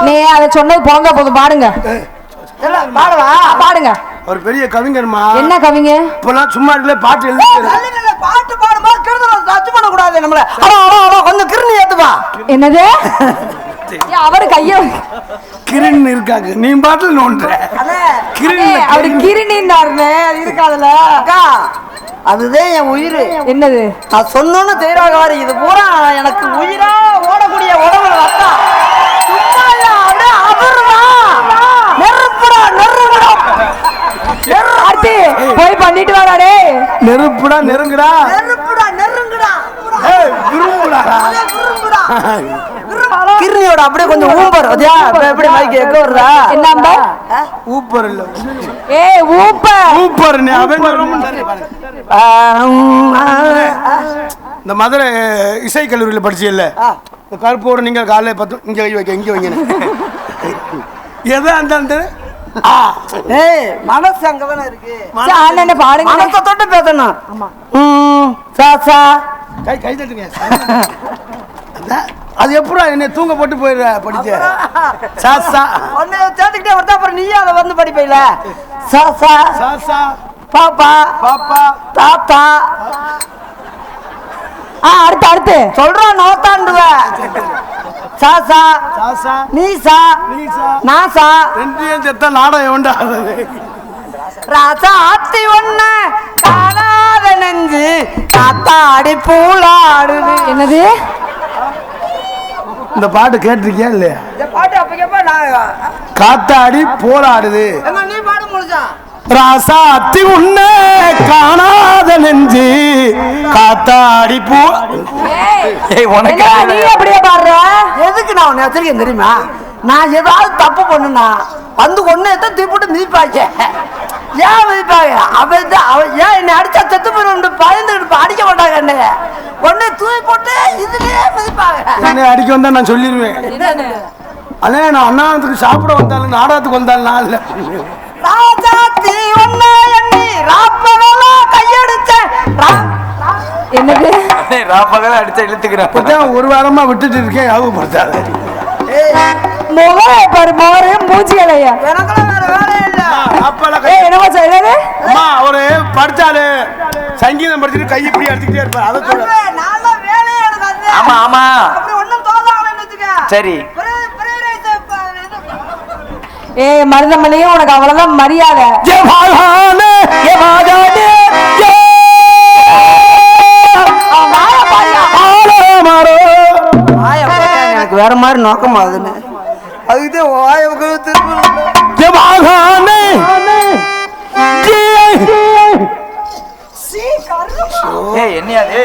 நீ அதை சொன்னது போங்க போதும். பாடுங்க பாடுங்க. ஒரு பெரிய கவிஞர்மா. என்ன கவிங்க? இப்பெல்லாம் சும்மா இருக்கல பாட்டு எழுதி பாட்டு பாடும்போது கிருதல் டச் பண்ண கூடாது. நம்மள கொஞ்சம் கிருணி ஏத்துப்பா. என்னது அவரு கைய கிரண் இருக்காங்க. நீ பாட்டு நோன்ற அவரு கிருணின்னாருன்னு இருக்காதுல. அக்கா அதுதான் என் உயிர். என்னது நான் சொன்னோன்னு தேராக இது பூரா எனக்கு உயிரா ஓடக்கூடிய உடம்புல வந்தா சும்மா இல்ல. அப்படியே ஆர்த்தி போய் பண்ணிட்டு வாடா. நெருப்புடா நெருங்குடா கிருணியோட அப்படியே கொஞ்சம் ஊம்பர் எப்படி மைக் எங்க வருதா? என்ன ஊப்பர் இல்ல ஊப்பர் இந்த மதுரை இசை கல்லூரியில் படிச்சியல்ல, இந்த கருப்போடு நீங்க காலையில 10 இங்க வைக்க இங்க வைங்க. எதா அந்த மனசு அங்கதானே இருக்கு. பாருங்க மனசை தொட்டு பேசணும். கை தட்டுங்க. அது எப்படா என்ன தூங்க போட்டு போயிடுற படிக்க. சாசா ஒன்னு சேர்த்துக்கிட்டே வருதா அப்புறம் நீயே அதை வந்து படிப்பையில. சாசா சாசா பாப்பா பாப்பா தாத்தா. அடுத்து சொல்றான் நோத்தாண்டுவ. சாசா சாசா நீசா நீசா நாசா ரெண்டையும் செத்தா நாடகம் வேண்டா. ராசா ஆத்தி ஒண்ணு காணாத நெஞ்சு காத்தாடி பூலாடுது. என்னது இந்த பாட்டு கேட்டிருக்கியா இல்லையா? இந்த பாட்டு அப்ப கேப்ப நான் காத்தாடி போராடுது. நீ பாடு முடிஞ்சா. ராசா அத்தி உன்ன காணாத நெஞ்சு காத்தாடி பூ. நீ அப்படியே பாடுற. எதுக்கு நான் உன்னை வச்சிருக்கேன் தெரியுமா? நான் ஏதாவது தப்பு பண்ணுனா வந்து ஒன்னு எத்தனை தீப்பிட்டு மிதிப்பாங்க. ஏன் மிதிப்பாங்க? அவன் ஏன் என்னை அடிச்சா செத்து போயிருந்து பயந்துட்டு அடிக்க மாட்டாங்க. என்ன ஒன்னு தூக்கி போட்டு இதுலயே மிதிப்பாங்க. என்ன அடிக்க வந்தா நான் சொல்லிடுவேன். அண்ணே நான் அண்ணாத்துக்கு சாப்பிட வந்தாலும் நாடகத்துக்கு வந்தாலும் நான் இல்லை. ராஜாத்தி ஒன்னு எண்ணி ராப்பகலா கையடிச்சேன். என்னது ராப்பகலா அடிச்சா இழுத்துக்கிறேன். ஒரு வாரமா விட்டுட்டு இருக்கேன். யாபகப்படுத்தாத. முகரை பாரு முகரை மூஞ்சிகளையா. எனக்கெல்லாம் வேற வேலையே இல்ல. என்னவா சொல்றது? அவரு படிச்சாரு சங்கீதம் படிச்சுட்டு கை இப்படி அடிச்சுக்கிட்டே இருப்பாரு. அதை சொல்ற நல்ல வேலையே எனக்கு. ஆமா ஆமா அப்படி ஒண்ணும் தோதாங்கன்னு வச்சுக்க. சரி மருதமலையும் உனக்கு அவ்வளவுதான் மரியாதை. எனக்கு வேற மாதிரி நோக்கம் ஆகுதுன்னு அதுக்கு என்னையாது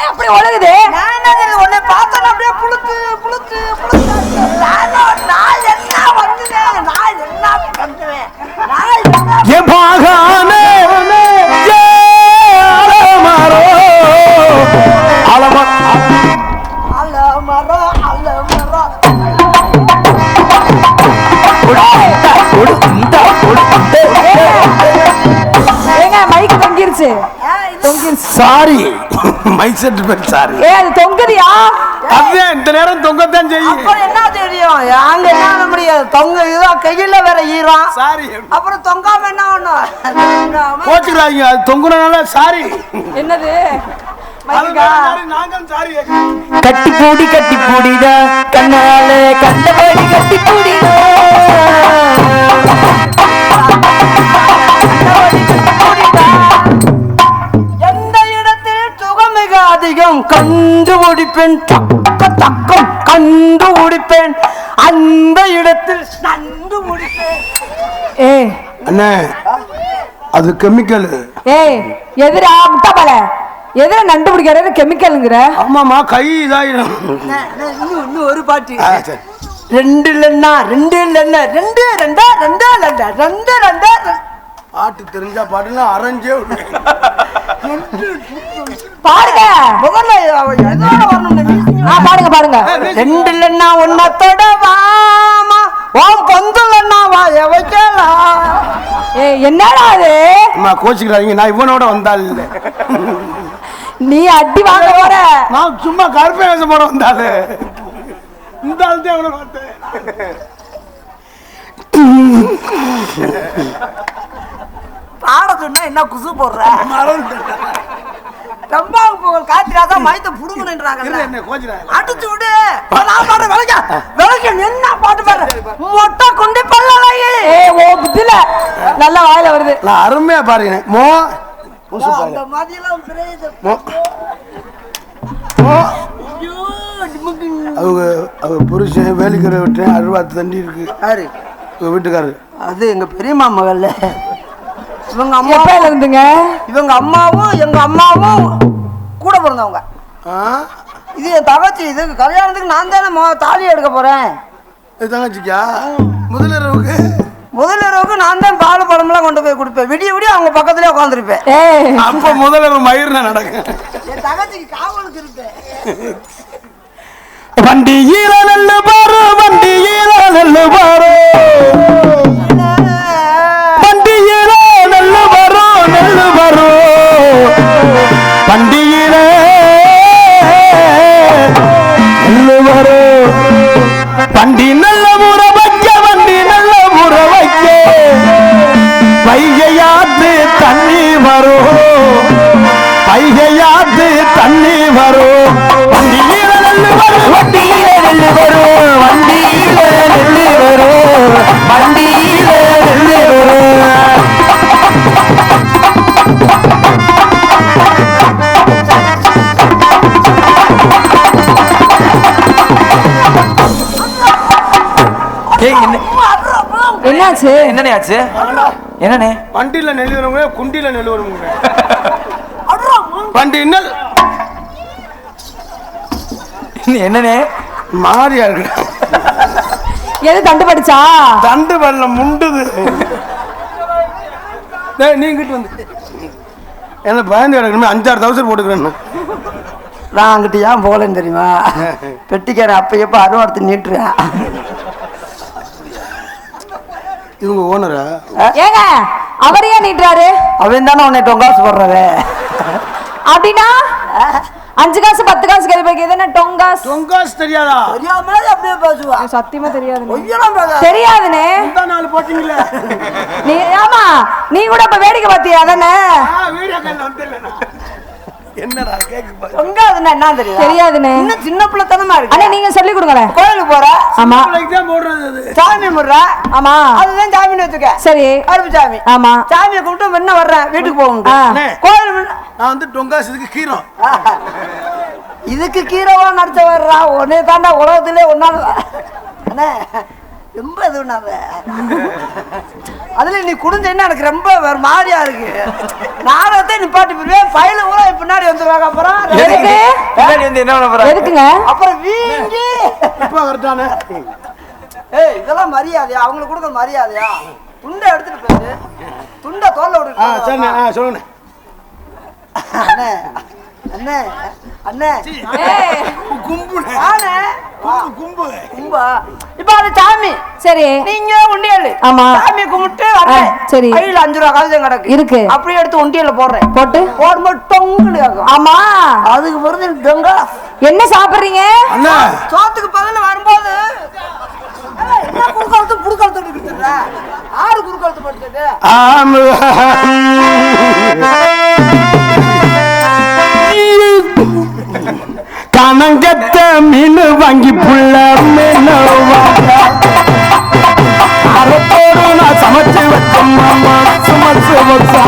அப்படி ஒழுகுது. உன்னை பார்த்தா அப்படியே புளுத்து புளுத்து புளுத்து. நான் என்ன வந்துவேன்? நான் என்ன பண்ணுவேன்? மைக்கு தொங்கிருச்சு. சாரி மைக் செட் பேர் சாரி. அது தொங்குதியா? அதுதான் இந்த நேரம் தொங்கத்தான் செய்யும். என்ன தெரியும்? அங்க என்ன முடியாது. தொங்க இதுதான் கையில வேற ஈரம். சாரி அப்புறம் தொங்காம என்ன ஒண்ணும் போச்சுக்கிறாங்க. அது தொங்குறதுனால சாரி. என்னது கட்டி பூடிதா கண்ணால கண்டபடி கட்டி பூடிதா கண்டுபிடிப்பேன், தக்கம் கண்டுபிடிப்பேன், அந்த இடத்தில் கண்டுபிடிப்பேன். ஏய் அண்ணே அது கெமிக்கல். ஏய் எதிரா முட்டாப்பல எதிர நண்டு பிடிக்கிறது கெமிக்கலுங்கிற? ஆமாமா கை இதாயிடும். இன்னும் ஒரு பாட்டு. சரி. ரெண்டு இல்லைன்னா ரெண்டு இல்லைன்னா ரெண்டு ரெண்டா ரெண்டா ரெண்டா ரெண்டு ரெண்டா பாட்டு தெரிஞ்சா பாட்டுலாம் அரைஞ்சே பாருங்க முதல்ல எதோட வரணும். பாருங்க பாருங்க. ரெண்டு இல்லைன்னா ஒன்னத்தோட வாமா ஓம் பொந்துலன்னா வாய வைக்கலாம். ஏய் என்னடா அது? அம்மா கோச்சிக்கிறாங்க, நான் இவனோட வந்தாள் இல்லை. நீ அடி வாங்க போற. நான் சும்மா கருப்பை வேஷம் போட வந்தாள். இந்த ஆள் தான் அவனை பார்த்தேன். பாட சொன்னா என்ன குசு போடுற? தம்பாவு புகழ் காத்திராதான் மயத்தை புடுங்கன்றாங்க. என்ன கோச்சிக்கிறாங்க? அடிச்சு விடு. நான் பாடு விளக்க விளக்க என்ன பாட்டு பாடு. மொட்டை குண்டி பல்லலையே. ஏய் ஓ புத்தில நல்ல வாயில வருது. நான் அருமையா பாருங்க. மோ அந்த மாதிரிலாம் அவங்க புருஷன் வேலைக்கிற விட்டேன், அருவாத்து தண்டி இருக்கு. யாரு? வீட்டுக்காரரு. அது எங்க பெரியம்மா மகள்ல. இவங்க அம்மா எப்பல இருந்துங்க? இவங்க அம்மாவும் எங்க அம்மாவும் கூட பிறந்தவங்க. இது என் தங்கச்சி. இது கல்யாணத்துக்கு நான் தானே தாலி எடுக்க போறேன். தங்கச்சிக்கா? முதலிரவுக்கு முதலிரவுக்கு நான் தான் பால் பழமெல்லாம் கொண்டு போய் கொடுப்பேன். விடிய விடிய அவங்க பக்கத்துலயே உட்காந்துருப்பேன். அப்ப முதலிரவு மயிர் நடக்க என் தங்கச்சிக்கு காவலுக்கு இருப்பேன். வண்டியில நல்ல பாரு, வண்டியில நல்ல பாரு, வண்டியில நல்ல வரும், நல்ல வரும், வண்டியில நல்ல வரும், வண்டி நல்ல முற வைக்க, வண்டி நல்ல முற வைக்க, வைகையாத்து தண்ணி வரும், வைகையாத்து தண்ணி வரும், வண்டியில நல்ல வரும், வண்டியில நல்ல வரும், வண்டியில நல்ல வரும், வண்டியில நல்ல வரும். என்னாச்சு? என்னண்ணே ஆச்சு? என்னண்ணே? வண்டியில நெல் வருங்க, குண்டில நெல் வருங்க. வண்டி நெல் என்னண்ணே மாறியா இருக்கு. எது தண்டு படிச்சா? தண்டு வெள்ளம் முண்டுது. நீங்கிட்டு வந்து என்ன பயந்து கிடக்கணுமே, 5,000 போட்டுக்கிறேன்னு. நான் அங்கிட்ட ஏன் போகலன்னு தெரியுமா? பெட்டிக்காரன் அப்ப எப்ப அருவாடுத்து நீட்டுறேன். இவங்க ஓனரா? ஏங்க அவர் ஏன் நீட்டுறாரு? அவன் தானே உன்னை டொங்காசு போடுறவே. அப்படின்னா 5 காசு 10 காசு கேள்வி என்ன டொங்காஸ்? டொங்காஸ் தெரியாதா? தெரியாம அப்படியே பேசுவா. சத்தியமா தெரியாது. பொய்யெல்லாம் பேசாத. தெரியாதுனே. இந்த நாள் போட்டீங்களே நீ. ஆமா நீ கூட இப்ப வேடிக்கை பார்த்தியா? அதானே வீடியோ கால்ல வந்துடல. என்னடா கேக்கு பாரு. டொங்காதுன்னா என்ன தெரியும்? தெரியாதுனே. இன்னும் சின்ன பிள்ளைத்தனமா இருக்கு. அண்ணே நீங்க சொல்லி கொடுங்களேன். கோயிலுக்கு போற. ஆமா தான் போடுறது அது. சாமி முடுற. ஆமா அதுதான் சாமின்னு வச்சுக்க. சரி அருப்பு சாமி. ஆமா சாமியை கூப்பிட்டு முன்ன வர்றேன் வீட்டுக்கு போகணும். அண்ணே, கோயில் முன்ன நான் வந்து டொங்காஸ் இதுக்கு கீரோம். இதுக்கு கீரவா நடத்த வர்றா. உடனே தாண்டா உலகத்திலே ஒன்னால. அண்ணே ரொம்ப இது பண்ணாத. அதுல நீ குடிஞ்ச என்ன எனக்கு ரொம்ப வேற மாதிரியா இருக்கு. நாடகத்தை நிப்பாட்டி போடுவேன். பயில ஊரா பின்னாடி வந்துருவாங்க. அப்புறம் எதுக்கு? பின்னாடி வந்து என்ன பண்ண போற? எதுக்குங்க? அப்புறம் வீங்கி. இப்ப கரெக்டானே. ஏய் இதெல்லாம் மரியாதையா? அவங்களுக்கு கொடுக்க மரியாதையா? துண்டை எடுத்துட்டு போயிரு. துண்டை தோல்ல விடு. சரி சொல்லுங்க. அண்ணே அண்ணே அண்ணே கும்புனே. ஆனே கும்பு கும்பா. இப்ப அது சாமி. சரி நீங்க உண்டியல். ஆமா சாமி கும்பிட்டு வரேன். சரி கையில 5 ரூபா காசு கிடக்கு இருக்கு. அப்படியே எடுத்து உண்டியல்ல போடுறேன். போட்டு போடும்போது டொங்குன்னு கேட்கும். ஆமா அதுக்கு வருது டொங்கா. என்ன சாப்பிடுறீங்க? அண்ணா சோத்துக்கு பதில் வரும்போது என்ன குறுக்காலத்து புடுக்காலத்து கொடுத்துற? ஆறு குறுக்காலத்து படுத்தது. கணங்கத்த மீன் வாங்கி புள்ள அறத்தோடு நான் சமைச்சு வச்சேன் மாமா. சமைச்சு வச்சா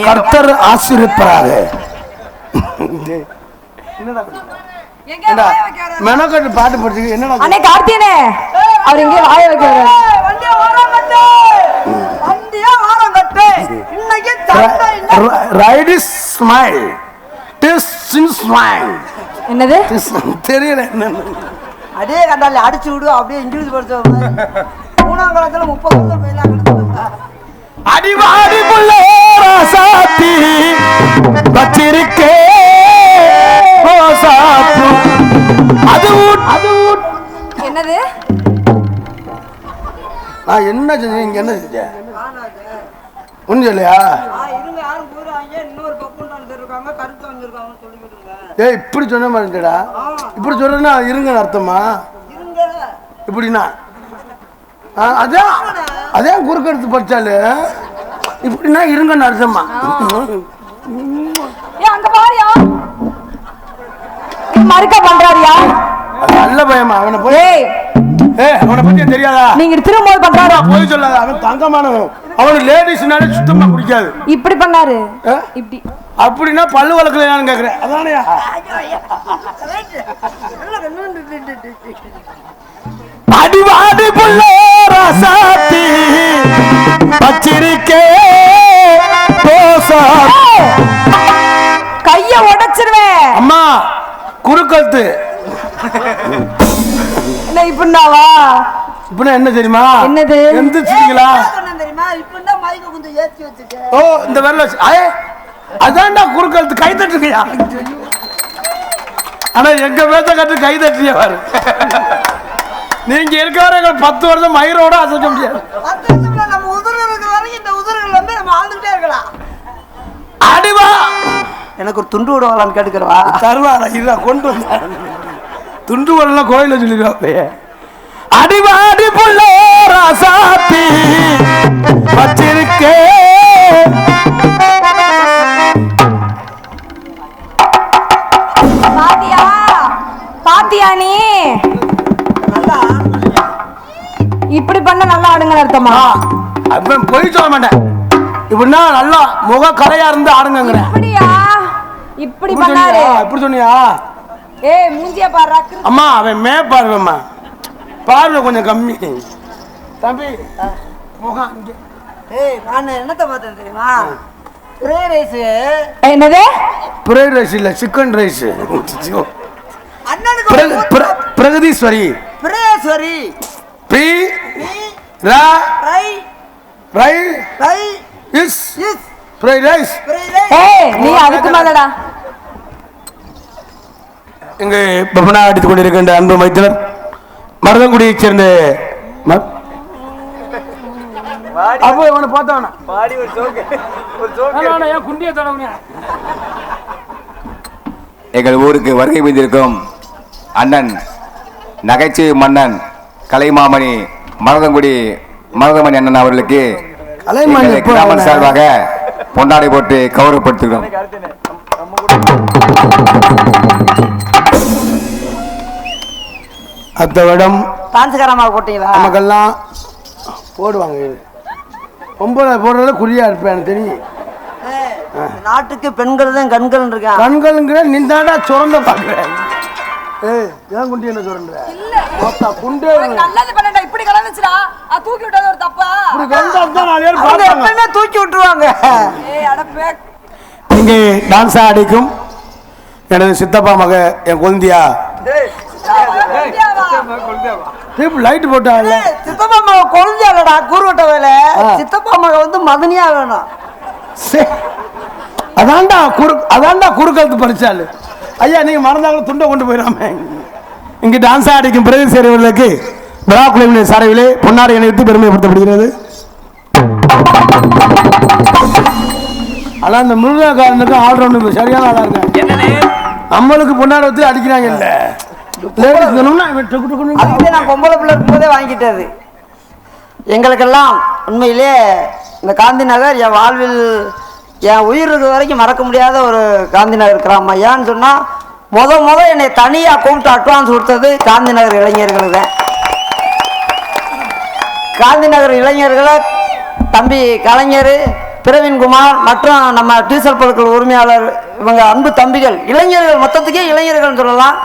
கர்த்தர் ஆசீர்வதிப்பாராக. மெனக்கட்டு பாட்டு படிச்சு என்னடா அண்ணே கார்த்தியனே அவர் எங்கே வாய வைக்கிறாரு. Right is smile this smile என்னது தெரியல. அதே கண்டால அடிச்சு விடு அப்படியே இங்கிலீஷ் படிச்ச 3ஆம் காலத்துல 30 வருஷம் போயிடலாம். அடிவாடி புள்ள ராசாத்தி வச்சிருக்கே ரோசாப்பூ. அது என்னது நான் என்ன செஞ்சேன் இங்க என்ன செஞ்சேன் ஒன்றும் இல்லையா? இருங்க யாரும் போறாங்க இன்னொரு பக்கம் இருக்காங்க கருத்து வந்திருக்காங்க சொல்லிக்கிட்டு ஏய் இப்படி சொன்ன மாதிரி இருந்தடா. இப்படி சொல்றேன்னா இருங்கன்னு அர்த்தமா? இருங்க இப்படின்னா அதான் அதான் குறுக்கெடுத்து படிச்சாலு இப்படின்னா இருங்கன்னு அர்த்தமா? அங்க பாரியா மறுக்க பண்றாரியா? நல்ல பயமா அவனை போய் அவனை பத்தி தெரியாதா? நீங்க திரும்ப பண்றாரா? போய் சொல்லாத. அவன் தங்கமானவன். அவனு லேடிஸ்னாலே சுத்தமா பிடிக்காது. இப்படி பண்ணாரு இப்படி அப்படின்னா பல்லு வளர்க்கலையான்னு கேக்குறேன். அதானயா அடிவாடி புள்ள ராசாத்தி பச்சிருக்கே கைய உடைச்சிருவேன். அம்மா குறுக்கழுத்து என்ன இப்படின்னாவா? இப்படின்னா என்ன தெரியுமா? என்னது? எந்திரிச்சிங்களா? தெரியுமா இப்பதான் மைக்க கொஞ்சம் ஏற்றி வச்சுட்டேன். ஓ இந்த வரல அதான்டா குறுக்கழுத்து. கை தட்டுக்கையா? ஆனா எங்க பேச கட்டு கை தட்டிய பாரு. நீங்க இருக்கிற 10 வருஷம் மயிரோட அசைக்க முடியாது. நம்ம உதிர்கள் இருக்கிற வரைக்கும் இந்த உதிர்கள் வந்து நம்ம ஆழ்ந்துகிட்டே இருக்கலாம். அடிவா எனக்கு ஒரு துண்டு விடுவாங்களான்னு கேட்டுக்கிறவா? தருவாரா? இல்ல கொண்டு வந்த துண்டு வரலாம் கோயில சொல்லிடுவா. அடிவாடி புள்ள ராசாத்தி வச்சிருக்கே பாத்தியா பாத்தியா நீ இப்படி பண்ண நல்லா ஆடுங்க அர்த்தமா? அப்ப போய் சொல்ல மாட்டேன். இப்படின்னா நல்லா முக கரையா இருந்து ஆடுங்க. இப்படியா இப்படி பண்ணாரு? இப்படி சொன்னியா? ஏய் மூஞ்சியா பாரு. அம்மா அவன் மே பார்வைம்மா பார்வை கொஞ்சம் கம்மி. தம்பி முகம் இங்க. ஏய் நான் என்னத்தை பார்த்தேன் தெரியுமா? Fried rice. என்னது? ஃப்ரைட் ரைஸ் இல்ல சிக்கன் ரைஸ். அண்ணனுக்கு பிரகதீஸ்வரி பிரேஸ்வரி பி ரா ரை ரை ரை இஸ் இஸ் ஃப்ரைட் ரைஸ். ஏய் நீ அதுக்கு மேலடா. இங்கு பப்பனா அடித்துக் கொண்டிருக்கின்ற அன்பு மைத்தினர் மருதங்குடியைச் சேர்ந்த அப்போ இவனை பார்த்தவன எங்கள் ஊருக்கு வருகை புரிந்திருக்கும் அண்ணன் நகைச்சுவை மன்னன் கலைமாமணி மருதங்குடி மருதமணி அண்ணன் அவர்களுக்கு கிராம சார்பாக பொன்னாடை போட்டு கௌரவப்படுத்துகிறோம். அடுத்த வருடம் டான்ஸ்காரமாக போட்டீங்களா? நமக்கெல்லாம் போடுவாங்க. பொம்பளை போடுறத குறியா இருப்பேன் எனக்கு தெரியும். நாட்டுக்கு பெண்கள் தான் கண்கள் இருக்கான். கண்களுங்கிற நீ தாண்டா சுரண்ட பாக்குறேன். ஏன் குண்டி என்ன சுரண்ட? குண்டே நல்லது பண்ணடா. இப்படி கலந்துச்சுடா தூக்கி விட்டது ஒரு தப்பா? இப்படி கலந்தா நாலு பேர் பார்ப்பாங்க. எப்பவுமே தூக்கி விட்டுருவாங்க. ஏய் அடப்பே. இங்கே டான்ஸ் ஆடிக்கும் எனது சித்தப்பா மக என் குழந்தையா லைட் போட்டாங்கல்ல. சித்தப்பா மக குழந்தையாலடா கூறுவட்ட வேலை. சித்தப்பா மக வந்து மதனியா வேணும். அதான்டா குறுக்கழுத்து படிச்சாலு. ஐயா நீங்க மறந்தாலும் துண்டை கொண்டு போயிடாம. இங்கு டான்ஸ் ஆடிக்கும் பிரதி சேரவர்களுக்கு விழா குழுவினர் சார்பிலே பொன்னாடை அணிவித்து பெருமைப்படுத்தப்படுகிறது. ஆனா இந்த மிருதக்காரனுக்கு ஆல்ரவுண்டர் சரியான ஆளா இருக்காங்க. நம்மளுக்கு பொன்னாட வச்சு அடிக்கிறாங்க இல்ல அதுக்கே நான் பொம்பளை பிள்ளை இருக்கும்போதே வாங்கிட்டது. எங்களுக்கெல்லாம் உண்மையிலே இந்த காந்தி நகர் என் வாழ்வில் என் உயிர் இருக்கிற வரைக்கும் மறக்க முடியாத ஒரு காந்தி நகர் கிராமம். ஏன்னு சொன்னால் முத என்னை தனியாக கூப்பிட்டு அட்வான்ஸ் கொடுத்தது காந்தி நகர் இளைஞர்கள் தான். காந்தி நகர் இளைஞர்களை தம்பி கலைஞர், பிரவீன்குமார் மற்றும் நம்ம டீசல் பொருட்கள் உரிமையாளர், இவங்க அன்பு தம்பிகள், இளைஞர்கள் மொத்தத்துக்கே இளைஞர்கள் சொல்லலாம்.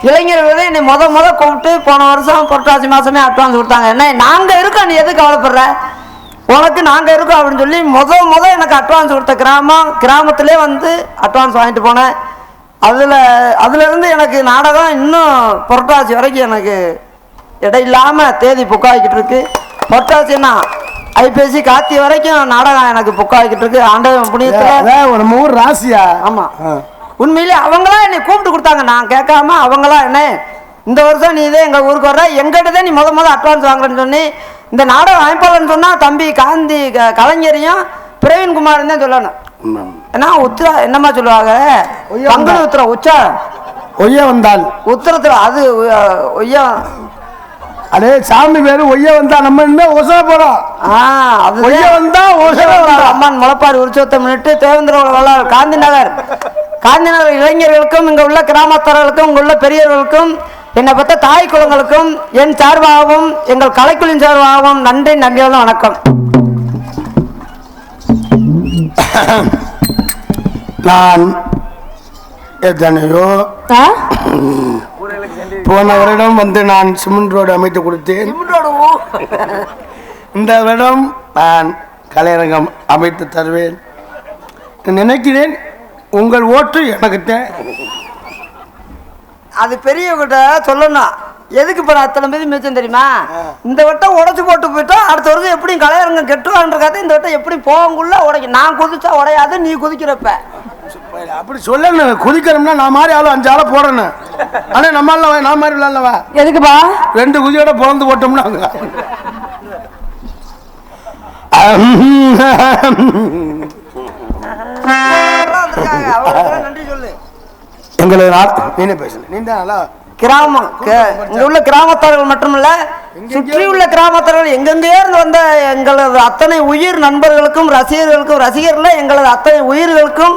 இளைஞர்கள் என்னை முத கூப்பிட்டு போன வருஷம் புரட்டாசி மாதமே அட்வான்ஸ் கொடுத்தாங்க. என்ன நாங்கள் இருக்கோம், நீ எது கவலைப்படுற, உனக்கு நாங்கள் இருக்கோம் அப்படின்னு சொல்லி முத எனக்கு அட்வான்ஸ் கொடுத்த கிராமத்திலே வந்து அட்வான்ஸ் வாங்கிட்டு போனேன். அதுலேருந்து எனக்கு நாடகம் இன்னும் புரட்டாசி வரைக்கும் எனக்கு இடையில்லாமல் தேதி புக்காகிக்கிட்டு இருக்கு. புரட்டாசின்னா ஐபிஎஸ்சி கார்த்தி வரைக்கும் நாடகம் எனக்கு புக்காகிக்கிட்டு இருக்கு. ஆண்டவன் புண்ணியத்தில் நம்ம ஊர் ராசியா. ஆமாம், உண்மையிலே அவங்களா என்னை கூப்பிட்டு கொடுத்தாங்க, நான் கேட்காம அவங்களா என்ன இந்த வருஷம் நீ இதே எங்கள் ஊருக்கு வர்ற, எங்கிட்ட தான் நீ முத அட்வான்ஸ் வாங்குறேன்னு சொல்லி இந்த நாடகம் அமைப்பாளர்னு சொன்னால் தம்பி காந்தி கலைஞரையும் பிரவீன்குமார் தான் சொல்லணும். ஏன்னா உத்திரா என்னம்மா சொல்லுவாங்க, பங்குனி உத்திரம் உச்சா ஒய்ய வந்தால் உத்திரத்தில் அது ஒய்யா. அடே சாமி பேரு ஒய்ய வந்தா நம்ம இன்னும் ஒசா போறோம். ஒய்ய வந்தா அம்மன் முளைப்பாரி உற்சவத்தை முன்னிட்டு தேவேந்திர காந்தி நகர் இளைஞர்களுக்கும் இங்க உள்ள கிராமத்தார்களுக்கும் இங்க உள்ள பெரியவர்களுக்கும் என்னை பத்த தாய் குலங்களுக்கும் என் சார்பாகவும் எங்கள் கலைக்குழுவின் சார்பாகவும் நன்றியோட வணக்கம். நான் எத்தனையோ போன வருடம் வந்து நான் சிமெண்ட் ரோடு அமைத்து கொடுத்தேன். இந்த வருடம் நான் கலையரங்கம் அமைத்து தருவேன் நினைக்கிறேன். உங்கள் ஓட்டு எனக்கு அது பெரியவங்கிட்ட சொல்லணும். எதுக்கு இப்போ நான் அத்தனை பேர் மிச்சம் தெரியுமா, இந்த வட்டம் உடச்சி போட்டு போயிட்டோம், அடுத்த வருஷம் எப்படியும் கலையரங்கம் கெட்டுவான்றக்காக இந்த வட்டம் எப்படி போகங்குள்ள உடைக்கும். நான் குதிச்சா உடையாது, நீ குதிக்கிறப்ப அப்படி சொல்லணும். குதிக்கிறோம்னா நான் மாதிரி ஆளும் 5 ஆளை போடணும். ஆனா நம்மள நான் மாதிரி இல்லவா எதுக்குப்பா 2 குதியோட பிறந்து போட்டோம்னா நன்றி சொல்லு. எங்களுக்கு பேசல நீ தான் கிராமம் இங்க உள்ள கிராமத்தார்கள் மட்டுமல்ல, சுற்றி உள்ள கிராமத்தார்கள் எங்கெங்கே இருந்து வந்த எங்களது அத்தனை உயிர் நண்பர்களுக்கும் ரசிகர்கள் எங்களது அத்தனை உயிர்களுக்கும்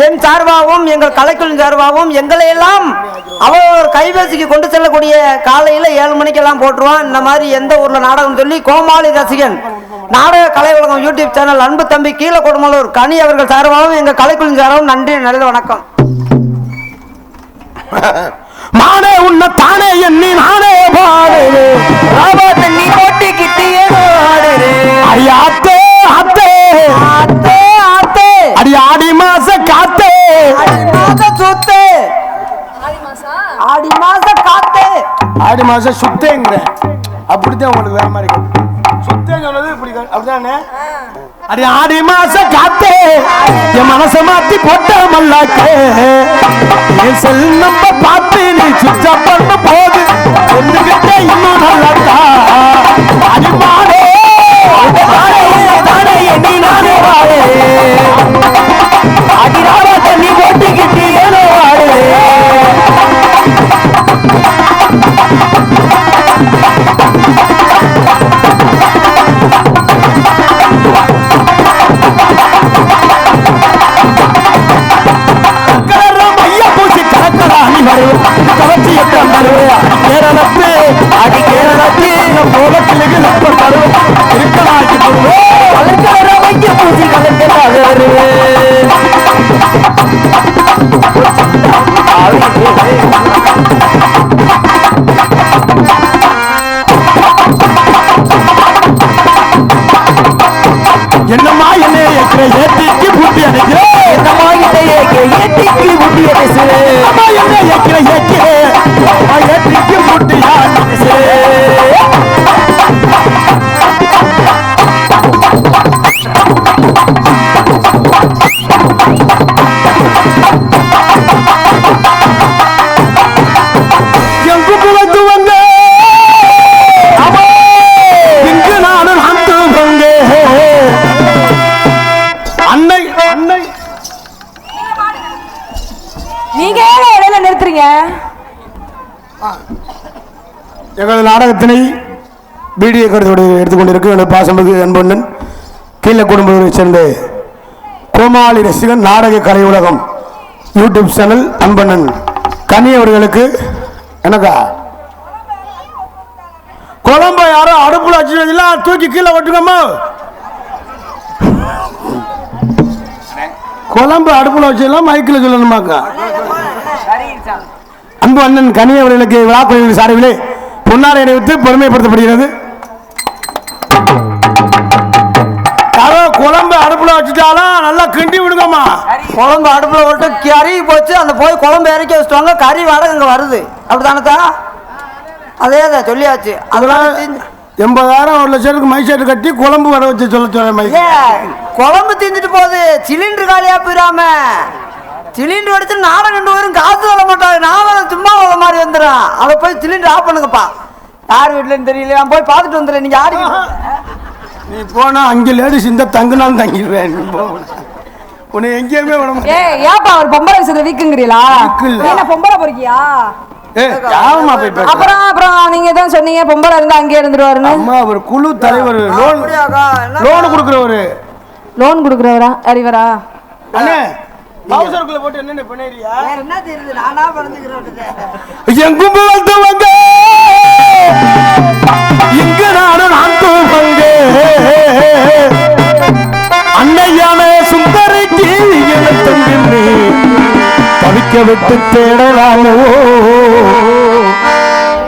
என் சார்பாகவும் எங்கள் கலைக்குழுவின் சார்பாகவும் எங்களை எல்லாம் அவர் கைபேசிக்கு கொண்டு செல்லக்கூடிய காலையில் 7 மணிக்கெல்லாம் போட்டுருவான். இந்த மாதிரி எந்த ஊர்ல நாடகம் சொல்லி கோமாளி ரசிகன் நாடக கலை உலகம் யூடியூப் சேனல் அன்பு தம்பி கீழே கொடுமலூர் கனி அவர்கள் சார்பாகவும் எங்கள் கலைக்குழுவின் சார்பாகவும் நன்றி நல்ல வணக்கம். மானே உன்னை தானே எண்ணி நானே பாடு நீ போட்டிக்கிட்டே அடியாத்தே ஆத்தே ஆத்தே ஆத்தே அடி ஆடி மாச காத்தே சுத்தே ஆடி மாச காத்தே ஆடி மாச சுத்தேங்கிற அப்படித்தான் உங்களுக்கு வேற மாதிரி சுத்தே சொன்னது இப்படி அப்படிதானே. அடி ஆடி மாச காத்தே என் மனச மாத்தி போட்ட மல்லாக்கே என் செல் நம்பர் பார்த்து நீ சுவிட்ச் ஆஃப் பண்ண போது ஒண்ணுகிட்ட இன்னும் நல்லாக்கா அடிமாடே தானே எண்ணி நானே வாழே அடிராவா தண்ணி போட்டுக்கிட்டு ஏனோ வாழே என்னம்மா என்ன ஏற்றிக்கு பூட்டி அடைக்கிறேன் என்னம்மா என்ன ஏற்றிக்கு பூட்டி அடைக்கிறேன் அம்மா என்ன ஏற்றிக்கு பூட்டி எங்கு புலத்து வந்த இங்கு நானும் அந்து வந்தே அன்னை அன்னை எங்களது நாடகத்தினை வீடியோ கருத்தோடு எடுத்துக்கொண்டிருக்கும் எனது பாசமிகு அன்பண்ணன் கீழ குடும்பத்தை சேர்ந்த கோமாளி ரசிகன் நாடக கலை உலகம் யூடியூப் சேனல் அன்பண்ணன் கனி அவர்களுக்கு எனக்கா குழம்பு யாரோ அடுப்புல வச்சு தூக்கி கீழே ஒட்டுக்கோமா. குழம்பு அடுப்புல வச்செல்லாம் மைக்கில் சொல்லணுமாக்கா. அன்பு அண்ணன் கனி அவர்களுக்கு விழாக்குழுவின் சார்பிலே பொன்னாரை அணிவித்து பெருமைப்படுத்தப்படுகிறது. யாரோ குழம்பு அடுப்புல வச்சுட்டாலும் நல்லா கிண்டி விடுங்கம்மா. குழம்பு அடுப்புல விட்டு கறி போச்சு, அந்த போய் குழம்பு இறக்கி வச்சுட்டாங்க, கறி வாடகை இங்க வருது. அப்படித்தானக்கா? அதே தான் சொல்லியாச்சு. அதெல்லாம் 80,000 1 லட்சத்துக்கு மைசெட்டு கட்டி குழம்பு வர வச்சு சொல்ல குழம்பு திஞ்சிட்டு போகுது, சிலிண்டர் காலியா போயிடாம. சிலிண்டர் அடிச்சு நாடகம் 2 பேரும் காசு வர மாட்டாங்க, நான் சும்மா வர மாதிரி வந்துடும். அதை போய் சிலிண்டர் ஆஃப் பண்ணுங்கப்பா. யார் வீட்டுலன்னு தெரியல, நான் போய் பார்த்துட்டு வந்துடுறேன். நீங்க ஆடி நீ போனா அங்கே லேடிஸ் இந்த தங்குனாலும் தங்கிடுவேன். உன்னை எங்கேயுமே விட மாட்டேன். ஏப்பா ஒரு பொம்பளை விஷயத்துல வீக்குங்கிறீங்களா? என்ன பொம்பளை பொறுக்கியா? அப்புறம் நீங்க தான் சொன்னீங்க பொம்பளை இருந்தா அங்கே இருந்துருவாருன்னு. அம்மா ஒரு குழு தலைவர், லோன் கொடுக்குறவரு. லோன் கொடுக்குறவரா? அறிவரா? அண்ணே பவுசருக்குள்ள போட்டு என்ன பண்ணிறியா? என்ன தெரியுது, நானா பறந்துக்கிறேன். எங்கும் வந்தவங்க இங்க நானும் வந்தவங்க அன்னையான சுந்தரிக்கு தம்பி தவிக்க விட்டு தேடலாமோ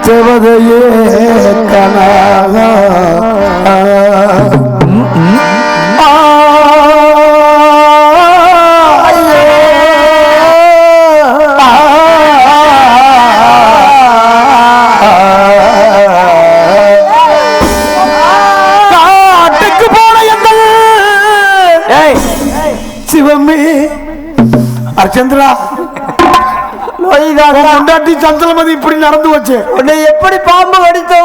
செவதையே கனாக சந்திரா கொண்டாட்டி சந்திரமதி இப்படி நடந்து வச்சு உன்னை எப்படி பாம்பு கடித்தோ?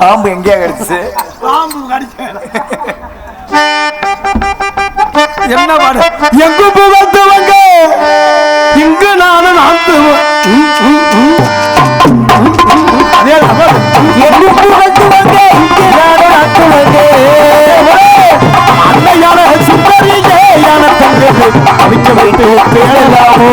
பாம்பு எங்கேயா கடிச்சு? பாம்பு கடிச்ச என்ன பாடு? எங்கு புகழ்த்துவங்க இங்கு நானும் அதே எங்கு புகழ்த்துவங்க இங்கு நானும் நாட்டுவங்க அன்னையான சுந்தரியே யான தங்கை அவிக்க வைத்து பேரலாமோ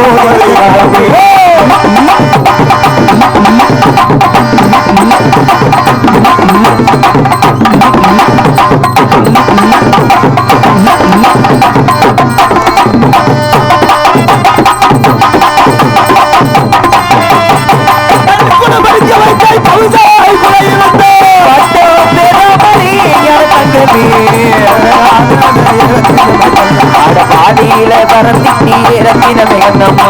பாதியில பறந்துட்டி இறக்கின வேணம்மா.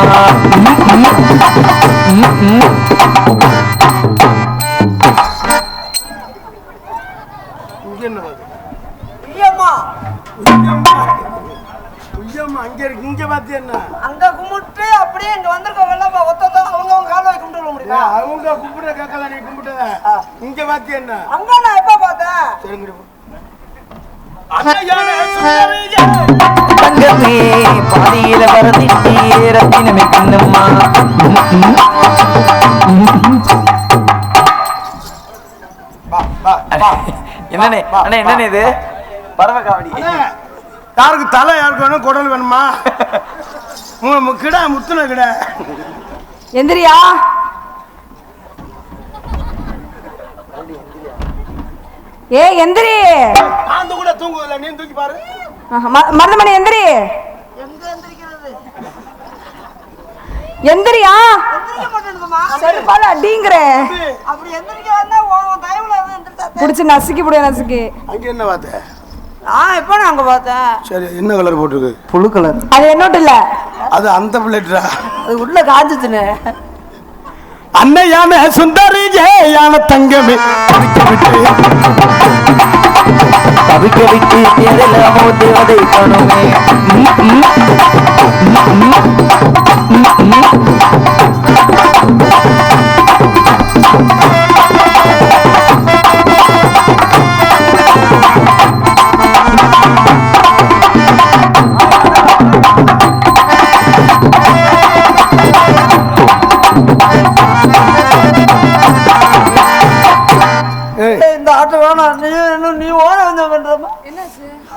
இங்க பாத்து என்ன அங்க கும்பிட்டு அப்படியே இங்க வந்திருக்கோம். அவங்க கால போய் கும்பிட்டு முடியுமா? அவங்க கும்பிட கேட்கல, நீ கும்பிட்ட இங்க பாத்து என்ன? அங்க நான் எப்ப பார்த்தேன்? தங்கமே பாதியில பறந்துட்டி இறக்கின வேணம்மா. என்னண்ணே அண்ணே, என்னண்ணே இது பறவை காவடி? யாருக்கு தலை, யாருக்கு வேணும் குடல் வேணுமா? கிட முத்துன கிட எந்திரியா. ஏ எந்திரி. நான் கூட தூங்குவதில்ல, நீ தூக்கி பாரு. மருதமணி எந்திரி. எங்க எந்திரிக்கிறது? எந்திரியா. எந்திரிக்க மாட்டேனுமா? செருப்பால அடிங்கற. அப்படி எந்திரிக்க வந்தா உன் தயவுல எந்திரிச்சா புடிச்சு நசுக்கி புடியா நசுக்கி. அங்க என்ன பாத்த? நான் எப்ப அங்க பார்த்தேன். சரி, என்ன கலர் போட்டுருக்கு? புழு கலர். அது என்னோட இல்ல, அது அந்த பிளேட்ரா. அது உள்ள காஞ்சிச்சுனே. அன்னையான சுந்தரி யான தங்கமே தவிக்க விட்டு தேடலாமோ தேவதை காணுமே.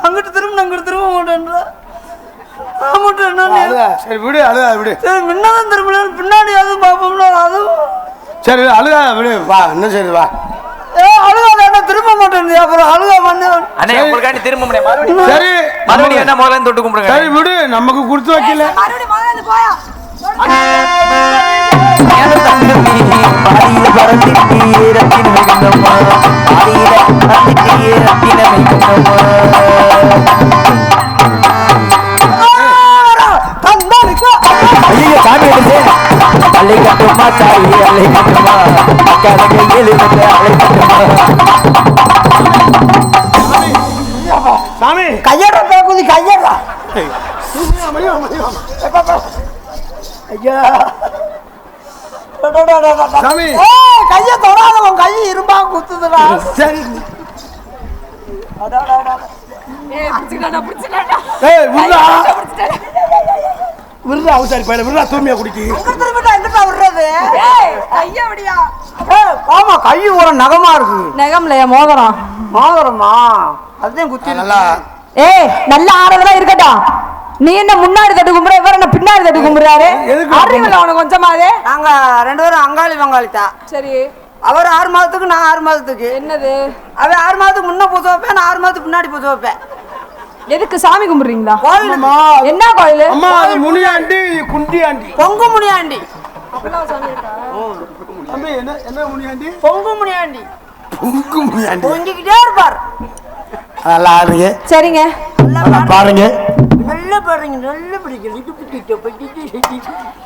அங்கிட்டு திரும்ப அங்கிட்டு திரும்ப மாட்டேன்றா. சரி விடு, அழுகா விடு. சரி முன்னதான் திரும்ப பின்னாடி எதுவும் பார்ப்போம்ல அதுவும். சரி அழுகா விடு, வா இன்னும் சரி வா. அழுகாத திரும்ப மாட்டேன். அப்புறம் அழுகா பண்ணு. அண்ணே உங்களுக்காண்டி திரும்ப முடியாது. சரி மறுபடியும் என்ன முதல்ல தொட்டு கும்பிடுங்க. சரி விடு, நமக்கு கொடுத்து வைக்கல. பாதியில பறந்துட்டு ரத்தின வைக்கணுமா, பாதியில பறந்துட்டு ரத்தின வைக்கணுமா. ஐயோ சாமி எடுத்து அலை கட்டுமா தாயி அலை கட்டுமா, அக்காரங்க எழுதுங்க அலை கட்டுமா. சாமி கையடா பேக்குது கையடா. ஐயா சாமி கைய தொடாத, உன் கை இரும்பா குத்துதுடா. சரி ஏய் விடுறா விடுறா, அவசாரி பையல விடுறா, தூய்மையா குடிக்கி. எங்கிட்ட விடுறது? கைய விடியா. ஆமா கை ஒரு நகமா இருக்கு. நகம்லையா மோதிரம்? மோதிரமா? அதுதான் குத்தி நல்லா ஏய் நல்ல ஆறதெல்லாம் இருக்கட்டும். நீ என்ன முன்னாடி தட்டு கும்பிடுற, இவர் என்ன பின்னாடி தட்டு கும்பிடுறாரு? எதுக்கு? அறிவில்லை அவனுக்கு கொஞ்சமாவே. நாங்க 2 பேரும் அங்காளி பங்காளி தான். சரி அவர் 6 மாதத்துக்கு நான் 6 மாதத்துக்கு. என்னது? அவன் 6 மாதத்துக்கு முன்ன பூச வைப்பேன், நான் 6 மாதத்துக்கு முன்னாடி பூச வைப்பேன். எதுக்கு சாமி கும்பிடுறீங்களா? கோயில் என்ன கோயில்? அம்மா அது முனியாண்டி குண்டி ஆண்டி. பொங்கு முனியாண்டி. தம்பி என்ன என்ன முனியாண்டி? பொங்கு முனியாண்டி. பொங்கு முனியாண்டி பொங்கிக்கிட்டே இருப்பார். நல்லா ஆடுங்க. சரிங்க நல்லா பாருங்க. நல்ல பாருங்க, நல்ல பிடிக்கும். இது பிடிக்கும்.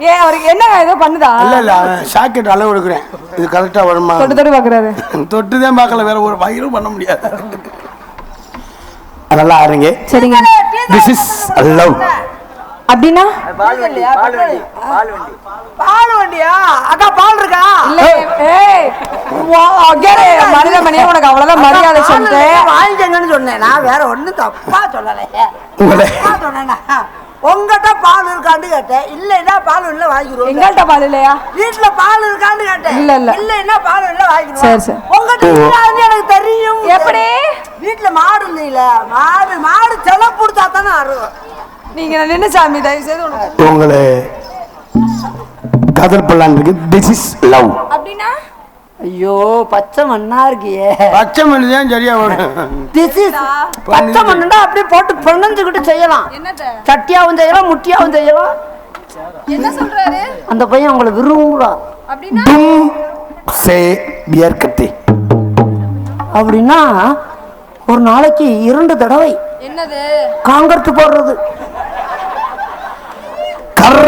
ஏ அவருக்கு என்ன ஏதோ பண்ணுதா? இல்ல இல்ல சாக்கெட் அளவு எடுக்கிறேன், இது கரெக்டா வருமா? தொட்டு தொட்டு பாக்குறாரு. தொட்டுதான் பார்க்கல, வேற ஒரு வயிறும் பண்ண முடியாது. நல்லா ஆடுங்க. சரிங்க. This is love. அப்படின்னா பால் வண்டியா? அக்கா பால் இருக்கா? இல்ல ஏய் அகரே மனிதமணியே உனக்கு அவ்வளவுதான் மரியாதை சொல்லிட்டு வாங்கிக்கங்கன்னு சொன்னேன். நான் வேற ஒண்ணும் தப்பா சொல்லலை. உங்களே சொன்னேன்னா உங்ககிட்ட பால் இருக்கான்னு கேட்டேன். இல்லைன்னா பால் இல்ல வாங்கிடுவோம். எங்கள்கிட்ட பால் இல்லையா? வீட்டுல பால் இருக்கான்னு கேட்டேன். இல்ல இல்ல இல்லைன்னா பால் இல்ல வாங்கிடுவோம். சரி சரி. உங்ககிட்ட இருக்கான்னு எனக்கு தெரியும். எப்படி? வீட்டுல மாடு இல்லையில, மாடு செல கொடுத்தா தானே அருவம். நீங்க நின்று சாமி தயவு செய்து உங்களை காதல் பண்ணலான்னு இருக்கு. This is love. அப்படின்னா ஐயோ பச்சை மண்ணா இருக்கியே. பச்சை மண்ணு தான் சரியா வரும். திஸ் இஸ் பச்சை மண்ணுண்டா அப்படியே போட்டு பிணைஞ்சுக்கிட்டு செய்யலாம். என்னது? சட்டியாவும் செய்யலாம், முட்டியாவும் செய்யலாம். என்ன சொல்றாரு அந்த பையன் உங்களை விரும்புறான். அப்படின்னா? தும் சே பியர் கத்தி. அப்படின்னா ஒரு நாளைக்கு 2 தடவை என்னது? காங்கர்த்து போடுறது. கர்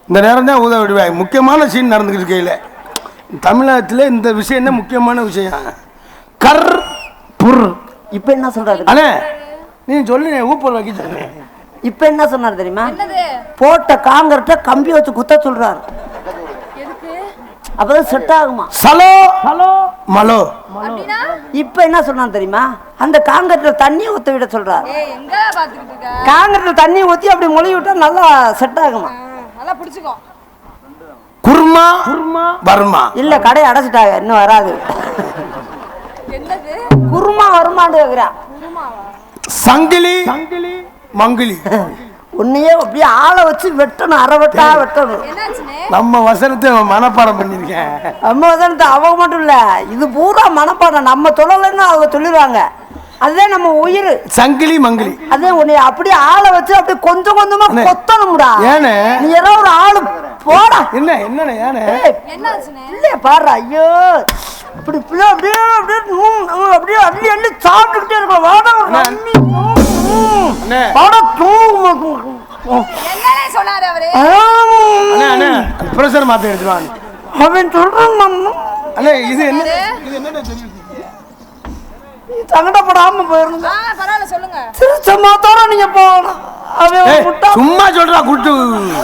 இந்த நேரம் தான் ஊத விடுவாங்க. முக்கியமான சீன் நடந்துக்கிட்டு இருக்கையில் தமிழகத்தில் இந்த விஷயம் தான் முக்கியமான விஷயம். கர் புர். இப்ப என்ன சொல்றாரு? அண்ணே நீ சொல்லு, ஊப்பர் வைக்க சொன்னேன். இப்ப என்ன சொன்னார் தெரியுமா? என்னது? போட்ட காங்கர்ட்ட கம்பி வச்சு குத்த சொல்றாரு. எதுக்கு? அப்பதான் செட் ஆகுமா? சலோ ஹலோ மலோ. அப்படின்னா? இப்ப என்ன சொன்னான் தெரியுமா? அந்த காங்கர்ட்ட தண்ணி ஊத்த விட சொல்றாரு. ஏய் எங்க பாத்துக்கிட்டு இருக்க? காங்கர்ட்ட தண்ணி ஊத்தி அப்படி மொழி விட்டா நல்லா செட் ஆகுமா? நல்லா புடிச்சுக்கோ. குர்மா குர்மா வர்மா. இல்ல கடையை அடைச்சிட்டாங்க, இன்னும் வராது. என்னது? குருமா வருமான்னு கேக்குறான். சங்கிலி சங்கிலி மங்கிலி. உன்னையே அப்படியே ஆளை வச்சு வெட்டணும், அரை வெட்டா வெட்டணும். என்னாச்சுனே? நம்ம வசனத்தை மனப்பாடம் பண்ணிருக்கேன். நம்ம வசனத்தை அவங்க மட்டும் இல்ல, இது பூரா மனப்பாடம். நம்ம சொல்லலைன்னா அவங்க சொல்லிடுவாங்க. அதுதான் நம்ம உயிர். சங்கிலி மங்கிலி. அதே உன்னை அப்படியே ஆளை வச்சு அப்படியே கொஞ்சம் கொஞ்சமா கொத்தணும்டா. ஏனே நீ ஏதோ ஒரு ஆளு போடா. என்ன என்னண்ணே ஏனே என்னாச்சுனே? இல்லையா பாரு. ஐயோ இப்படி அப்படியே அப்படியே அப்படியே அப்படியே அள்ளி அள்ளி சாப்பிட்டுக்கிட்டே இருக்கலாம். வாடா நம்பி வாடா தூங்கு. என்னனே சொன்னாரு அவரு? அண்ணே அண்ணே ப்ரெஷர் மாத்த எடுத்துவாங்க. அவன் சொல்றான். அண்ணே இது என்ன இது என்னன்னு தெரியும். சங்கடப்படாம போயிருங்க. பரவாயில்ல சொல்லுங்க. திருச்சமாத்தோட நீங்க போகணும். அவன் ஒரு முட்டா, சும்மா சொல்றா குட்டு.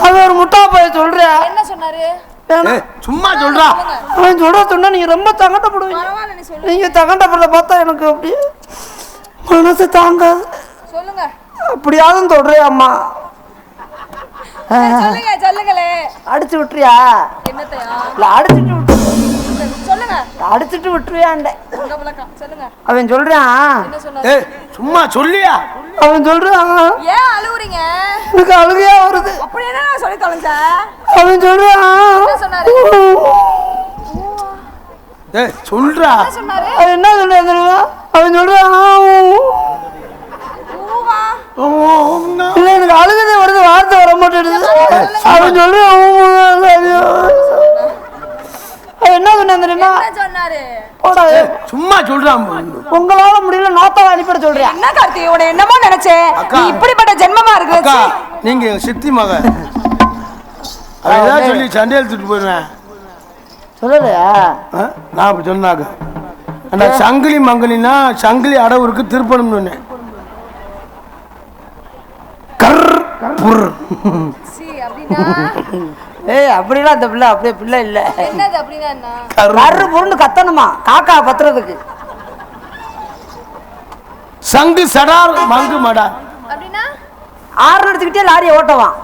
அவன் ஒரு முட்டா போய் சொல்றியா? என்ன சொன்னாரு? சும்மா சொல்றா. அவன் சொல்ற சொன்னா நீங்க ரொம்ப சங்கடப்படுவீங்க. பரவாயில்ல நீ சொல்லு. நீங்க சங்கடப்படுறத பார்த்தா எனக்கு அப்படியே மனசு தாங்காது. சொல்லுங்க. அப்படியாவது சொல்றே அம்மா. சொல்லுங்க சொல்லுங்களே. அடிச்சு விட்டுறியா? என்னத்தையா? இல்ல அடிச்சுட்டு விட்டு சொல்லுங்க சொல்லுங்க. அடிச்சுட்டு விட்டுருவான்ட. உங்க பழக்கம் சொல்லுங்க. அவன் சொல்றான், என்ன சொன்னாரு? ஏய் சும்மா சொல்லியா? அவன் சொல்றான், ஏன் அழுவுறீங்க? எனக்கு அழுகையா வருது. அப்படி என்ன நான் சொல்லி தொலைஞ்ச? அவன் சொல்றான், என்ன சொன்னாரு? ஏய் சொல்றா. என்ன சொன்னாரு? அவன் என்ன சொல்றான் தெரியுமா? அவன் சொல்றான், ஊவா. இல்ல எனக்கு அழுகதே வருது, வார்த்தை வர மாட்டேங்குது. அவன் சொல்றான், அவன் என்ன சொன்னான் தெரியுமா? என்ன சொன்னாரு? போடா, சும்மா சொல்றான். உங்களால முடியல நோத்தவ அனுப்பிட சொல்றியா? என்ன கார்த்தி உன என்னமோ நினைச்சேன். அக்கா. நீ இப்படிப்பட்ட ஜென்மமா இருக்கு. அக்கா நீங்க சித்தி மக. அதான் சொல்லி சண்டை எடுத்துட்டு போயிடுவேன். சொல்லலையா? நான் அப்படி சொன்னாங்க. அந்த சங்கிலி மங்கலினா சங்கிலி அடவுருக்கு திருப்பணும்னு கர் புர். சீ அப்படினா ஏய் அப்படிலாம் அந்த பிள்ளை அப்படியே பிள்ளை இல்ல. என்னது அப்படினா என்ன? கர்ரு புருண்டு கத்தணுமா காக்கா பத்துறதுக்கு. சங்கு சடார் மங்கு மடா. அப்படினா ஆறு எடுத்துக்கிட்டே லாரியை ஓட்டவான்.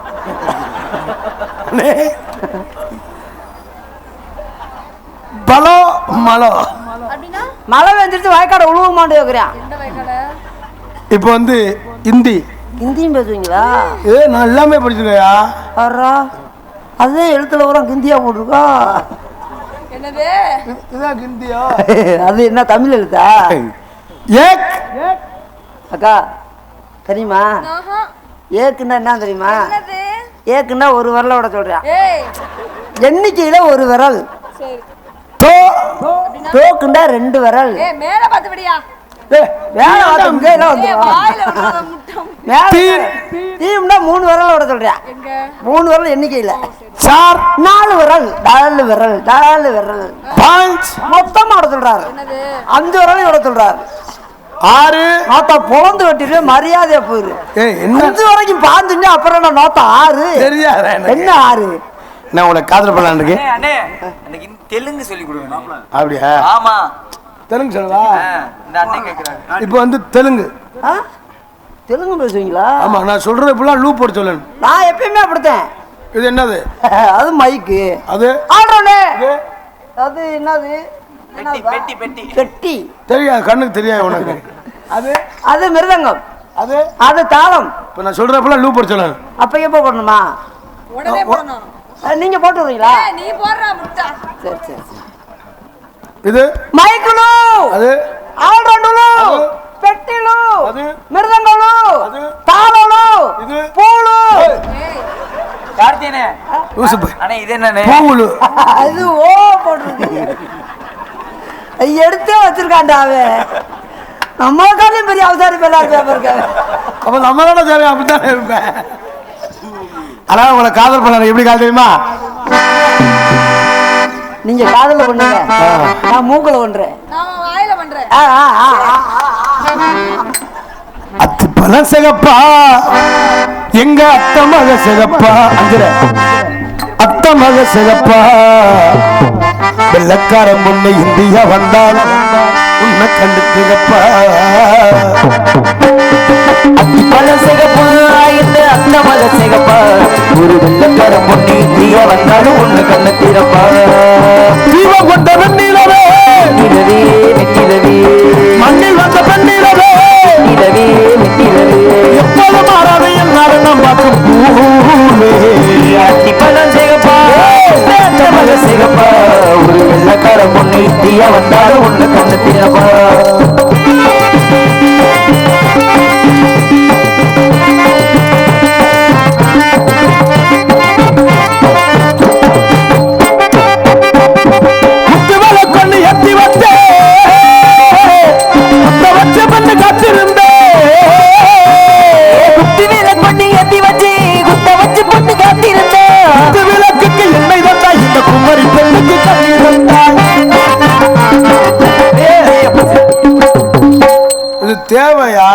பலோ மலோ. அப்படினா மழை வெஞ்சிருச்சு வயக்காட உழுவ மாட்டு வைக்கிறான். எந்த வயக்கால? இப்போ வந்து ஹிந்தி. ஹிந்தியும் பேசுவீங்களா? நான் எல்லாமே படிச்சுக்கயா. வர்றா அதுதான் எழுத்துல பூரா ஹிந்தியா போட்டிருக்கா. என்னது? இதுதான் ஹிந்தியா? அது என்ன தமிழ் எழுத்தா? ஏக் அக்கா தெரியுமா? ஆஹா. ஏக்குன்னா என்ன தெரியுமா? என்னது? ஏக்குன்னா ஒரு விரலோட சொல்றான். ஏய் எண்ணிக்கையில ஒரு விரல். சரி. தோ தோக்குண்டா ரெண்டு விரல். ஏய் மேல பாத்து விடியா. வேலை வார்த்தை இங்கே எல்லாம் ஏய் வந்துடும். வாயில விடாத முட்டம். தீம்னா மூணு விரலோட சொல்றியா? எங்க? மூணு விரல் எண்ணிக்கையில. சார் நாலு விரல், நாலு விரல், நாலு விரல். பாஞ்ச் மொத்தமா விட சொல்றாரு. என்னது? அஞ்சு விரலையும் விட சொல்றாரு. ஆறு. நோத்தா பொழந்து வெட்டிட்டு மரியாதையா போயிரு. என்ன அஞ்சு வரைக்கும் பாஞ்சுங்க அப்புறம் என்ன நோத்தா ஆறு? தெரியாத என்ன ஆறு? நான் உனக்கு காதல் பண்ணலான்னு இருக்கேன். அண்ணே எனக்கு தெலுங்கு சொல்லி கொடுங்க. அப்படியா? ஆமா தெலுங்கு சொல்லவா? இந்த அண்ணே கேக்குறாங்க. இப்போ வந்து தெலுங்கு. ஆ? தெலுங்கு பேசுவீங்களா? ஆமா நான் சொல்றது இப்பெல்லாம் லூப் போட்டு சொல்லணும். நான் எப்பயுமே அப்படித்தேன். இது என்னது? அது மைக்கு. அது ஆடுறோனே. அது என்னது? பெட்டி பெட்டி பெட்டி பெட்டி. தெரியாது, கண்ணுக்கு தெரியாது உனக்கு. அது அது மிருதங்கம். அது அது தாளம். இப்போ நான் சொல்றப்பெல்லாம் லூப் போட்டு சொல்லணும். அப்ப எப்ப போடணுமா? உடனே போடணும். நீங்க போட்டு விடுறீங்களா? ஏய் நீ போடுறா முட்டா. சரி சரி சரி. இது மைக்குலு. அது ஆல்ரவுண்டுலு. பெட்டிலு. அது மிருதங்கலு. அது தாளலு. இது பூலு. ஏய் கார்த்தியனே யூசுப் அண்ணே இது என்னண்ணே? பூவுலு. அது ஓ போட்டுருக்கு. எடுத்தே வச்சிருக்கான்டா அவன். நம்ம காலையும் பெரிய அவசாரி பேர் இருக்காங்க. அப்ப நம்மளோட தேவை அப்படித்தானே இருப்பேன். ஆனா உங்களை காதல் பண்ண எப்படி காதல் தெரியுமா? நீங்க காதல பண்ணுங்க, நான் மூக்கல பண்றேன். நான் வாயில பண்றேன். அத்தி பழம் சிகப்பா எங்க அத்த மக சிகப்பா. அஞ்சர அத்த மக சிகப்பா வெள்ளக்கார முன்ன இந்தியா வந்தால் உன்னை கண்டு சிகப்பா. அத்தி பழம் சிகப்பா இந்த அத்த மக சிகப்பா ஒரு வெள்ளக்கார முன்ன இந்தியா வந்தாலும் உன்னை கண்ணு திறப்பா. தீபம் கொண்ட வெண்ணிலவே நிலவே வெண்ணிலவே மண்ணில் வந்த பெண்ணிலவே நிலவே வெண்ணிலவே எப்போது மாறாத என் நடனம் பார்க்கும் பூவே. அத்தி பழம் சிகப்பா இந்த அத்த மக சிகப்பா ஒரு வெள்ளக்கார முன்ன இந்தியா வந்தாலும் உன்னை கண்ணு திறப்பா. தேவையா?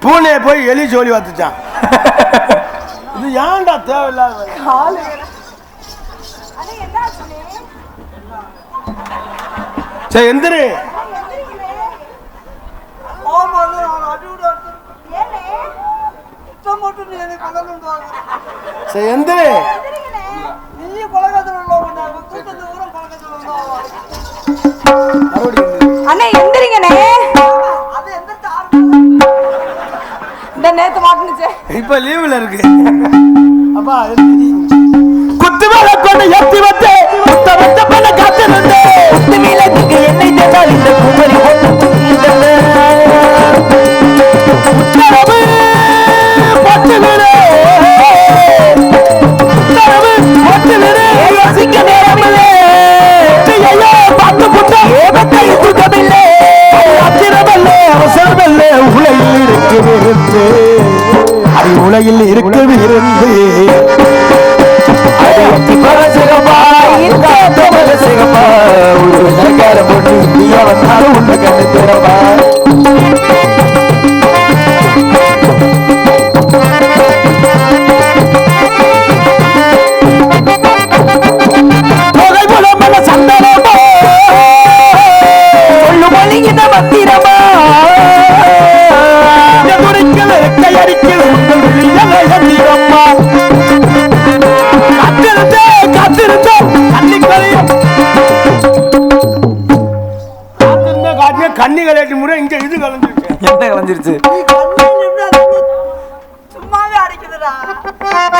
பூனைய போய் எலி ஜோலி வந்துச்சான். இது ஏன்டா தேவையில்லாத? சரி எந்திரி. சரி எந்திரி. எடுத்து மாட்டுனுச்சு. இப்ப லீவ்ல இருக்கு. அப்பா குத்து மேல கொண்டு ஏத்தி வந்தே குத்த வந்த மேல காத்து வந்தே குத்து விளக்குக்கு எண்ணெய் தேடால் இந்த குமரி ஒன்று புரியுதல்ல. உத்தரவு போட்டு விடு உத்தரவு போட்டு விடு யோசிக்க நேரமில்லை. ஐயோ பார்த்து புட்டா ஏவத்தை சுகமில்லை. அத்திரமல்லே அவசரமல்லே உலகில் இருக்கவிருந்து அது உலகில் இருக்கவிருந்து அடையத்தி பரசிகமா இந்த அத்தமக சிகமா ஒரு வெள்ளக்கார பொண்ணு இந்தியா வந்தாலும் உன்னை கண்டு திறமா. தொகை புலம்பல சந்தனமா சொல்லு மொழிகின்ற மந்திரமா துடிக்கல கையடிக்கல உங்கள் விழிகளை எண்ணிரம்மா காத்திருந்தே காத்திருந்தே கன்னிகளையும் காத்திருந்தே காத்திய கன்னிகளை முறை இங்க இது கலந்துருச்சு. என்ன கலைஞ்சிருச்சு? சும்மாவே அடிக்குதுடா.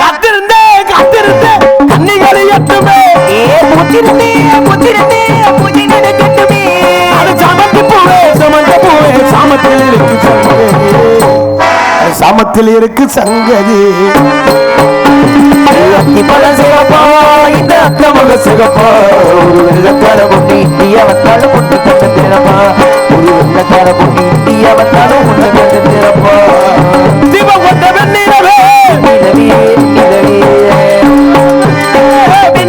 காத்திருந்தே காத்திருந்தே கன்னிகளை எட்டுமே ஏ முத்திருந்தே முத்திருந்தே முத்தி நடக்கட்டுமே. அது சாமந்தி பூவே சமந்த பூவே சாமத்தில் இருக்கு சங்கதி அது சாமத்தில் இருக்கு சங்கதி அத்தி பல சிகப்பா இந்த அத்தமக சிகப்பா ஒரு வெள்ளக்கார பொண்ணு இந்தியா வந்தாலும் உன்னை கண்டு திறமா. ஒரு வெள்ளக்கார பொண்ணு இந்தியா வந்தாலும் உன்னை கண்டு திறமா. தீபம் கொண்ட வெண்ணிலவே நிலவே நிலவே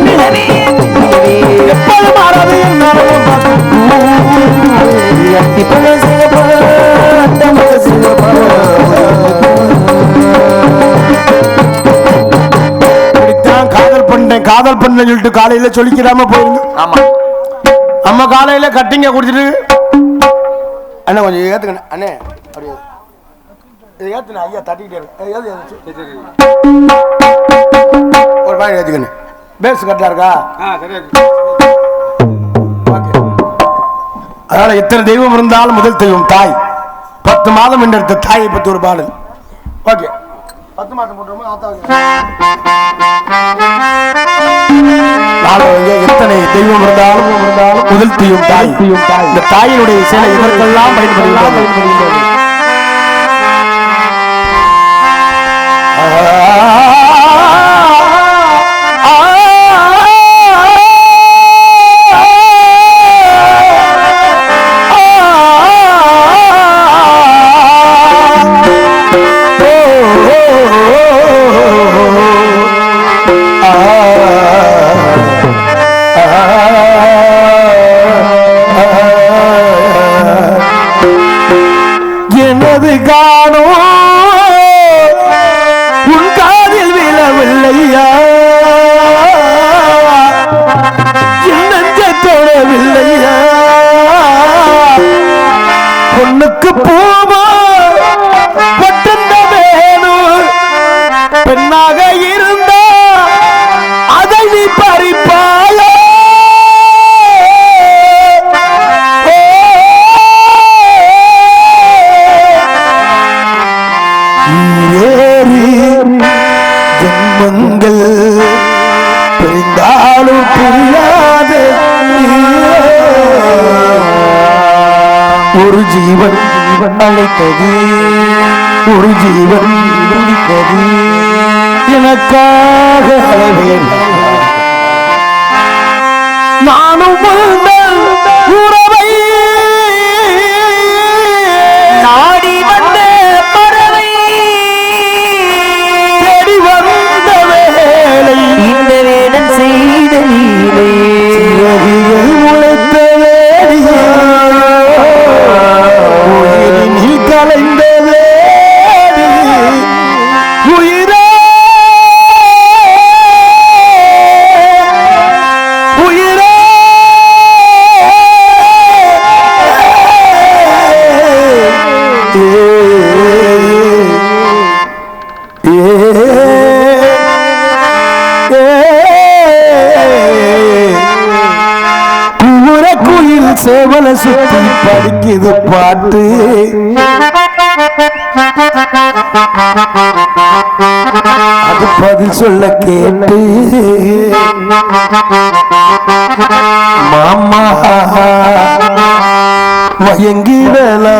நிலவே எப்போது மாறாது என் மனமும் அத்தி பல சிகப்பா அத்தமக சிகப்பா. இப்படித்தான் காதல் பண்ண சொல்லிட்டு காலையில சொல்லிக்கிறாம போயிருங்க. ஆமா. நம்ம காலையில கட்டிங்க குடிச்சிட்டு அண்ணா கொஞ்சம் ஏத்துக்கண்ணே அண்ணே அப்படியே இதை ஏத்துன ஐயா தட்டிக்கிட்டே ஒரு மாதிரி ஏத்துக்கண்ணே. பேஸ் கரெக்டா இருக்கா? அதனால எத்தனை தெய்வம் இருந்தாலும் முதல் தெய்வம் தாய். 10 மாதம் என்றெடுத்த தாயை பத்தி ஒரு பாடல். ஓகே 10 மாதம் போட்டுருமா எத்தனை தெய்வம் இருந்தாலும் முதல் தெய்வம் தாய். இந்த தாயினுடைய செயலை இதற்கெல்லாம் பயன்படுகிறது. எனது காணோ உன் காதில் விழவில்லையா தொடவில்லையா பொண்ணுக்கு பூமா பொட்டுந்த வேணும் பெண்ணாக இருந்தா அதை நீ பறிப்பாயா ஜென்மங்கள் பிரிந்தாலும் புரியாத ஒரு ஜீவன் அழைத்தது ஒரு ஜீவன் துடித்தது எனக்காக நானும் உறவை நாடி வந்த பறவை தேடி வந்த வேலை இந்த வேடன் செய்த லீலை உழைத்த வேடியா உயிரினில் கலைந்த வேடி உயிரே உயிரே குயில் சேவல சுத்தி படிக்குது பாட்டு அது பதில் சொல்ல கேட்டு மாமா மயங்கிடலாமா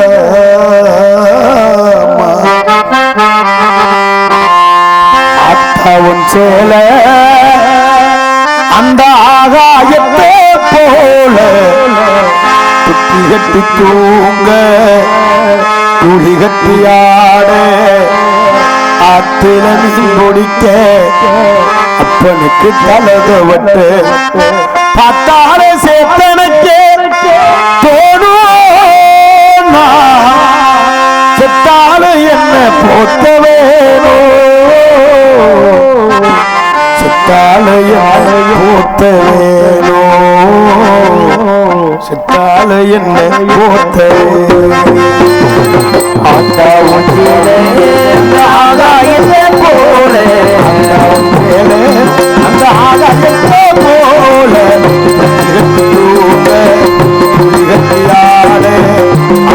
அத்தாவும் சேல அந்த ஆகாயத்தை போல துட்டி கட்டி தூங்க துளி கட்டி ஆட ஆத்தில மீன் முடிக்க அப்பனுக்கு தலதவட்டு பத்தாறு சேத்தனுக்கு தோணும் செத்தாலும் என்ன போத்த வேணும் செத்தாலும் என்ன போத்த வேணும் செத்தாலும் என்ன போத்த ஆகாயத்தை போல அந்த ஆகாயத்தை போல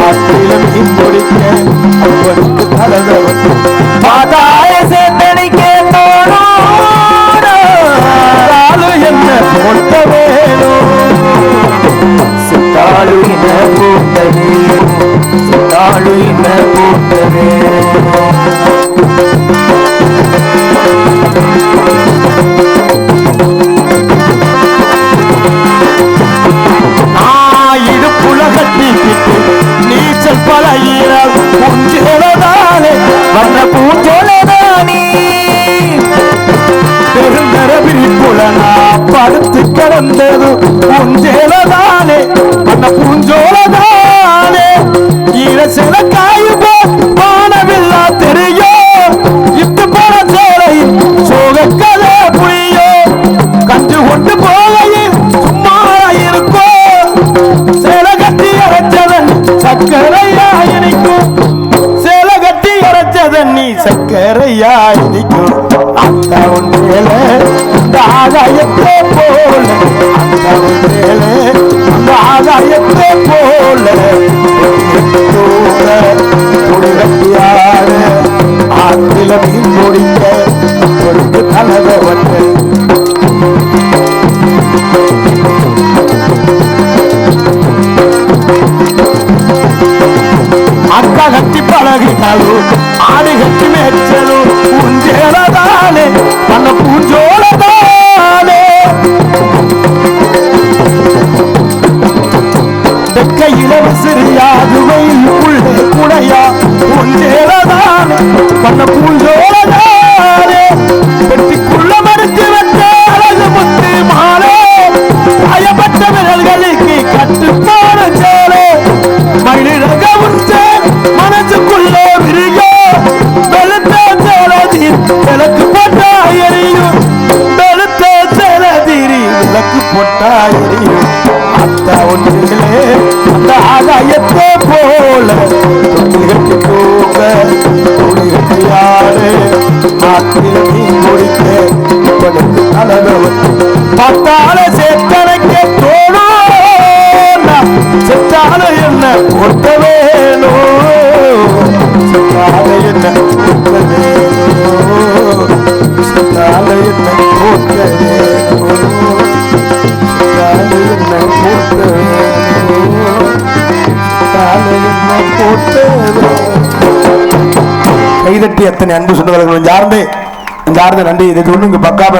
ஆற்றிலும் முடிக்க அப்பனுக்கு தலதவன் பாதாய சேத்தனிக்க தோணும் என்ன போட்ட வேணும் சித்தாளு இன போட்ட வேணும் சித்தாளு இன போட்ட வேணும் நீச்சல் பழகிறார் பூஞ்சோலதானே வந்த பூஞ்சோலதானே பெருந்தர விரிப்புலனா படுத்து கிடந்தது பூஞ்சோலதானே வந்த பூஞ்சோலதானே ஈர சில காயுபோ வானவில்லா தெரியும் இட்டு போன சேலையில் சோகக்கதை புரியோ கண்டு கொண்டு போகையில் சும்மா இருக்கோ சேலை கட்டி அரைச்சதன் சக்கரையாயினிக்கும் சேலை கட்டி அரைச்சதன் நீ சக்கரையாயினிக்கும் அந்த ஒன்றேல அந்த ஆகாயத்தை போல அந்த ஒன்றேல அந்த ஆகாயத்தை போல துடிகட்டியாடு ஆற்றில மீன் முடிக்க கொடுத்து தலதவற்றை அக்கா கட்டி பழகினாலும் ஆடு கட்டி மேய்ச்சலும் பூஞ்சேலதானே பண்ண பூஞ்சோலதானே கையில விசிறியாது வெயில் உள்ளே குடையா பூஞ்சேலதானே பண்ண பூஞ்சோலதானே வெட்டிக்குள்ள மறுத்து வச்ச அழகு முத்து மாலே காயப்பட்ட விரல்களுக்கு கட்டுப்பாட சேலே மயிலிழக உச்சே மனசுக்குள்ள விரியோ வெளுத்த சேலதீர் விளக்கு போட்டா எரியும் வெளுத்த சேலதீரி விளக்கு போட்டா எரியும் அத்த ஒன்றிலே அந்த ஆகாயத்தை போல தொட்டிகட்டி தூங்க துணிகட்டியாடு ஆற்றில் மீன் முடிக்க இப்படிக்கு தலதவன் பத்தால சேத்தனைக்க தோணும் செத்தால என்ன போட்ட வேணும் செத்தால என்ன போட்ட வேணும் செத்தால என்ன போட்ட வேணும் செத்தால என்ன போட்ட வேணும் செத்தால என்ன போட்ட வேணும். கைதட்டி அத்தனை அன்பு சொன்னவர்கள் ஜார்ந்தே நன்றி. இதை ஒண்ணு இங்க பக்காம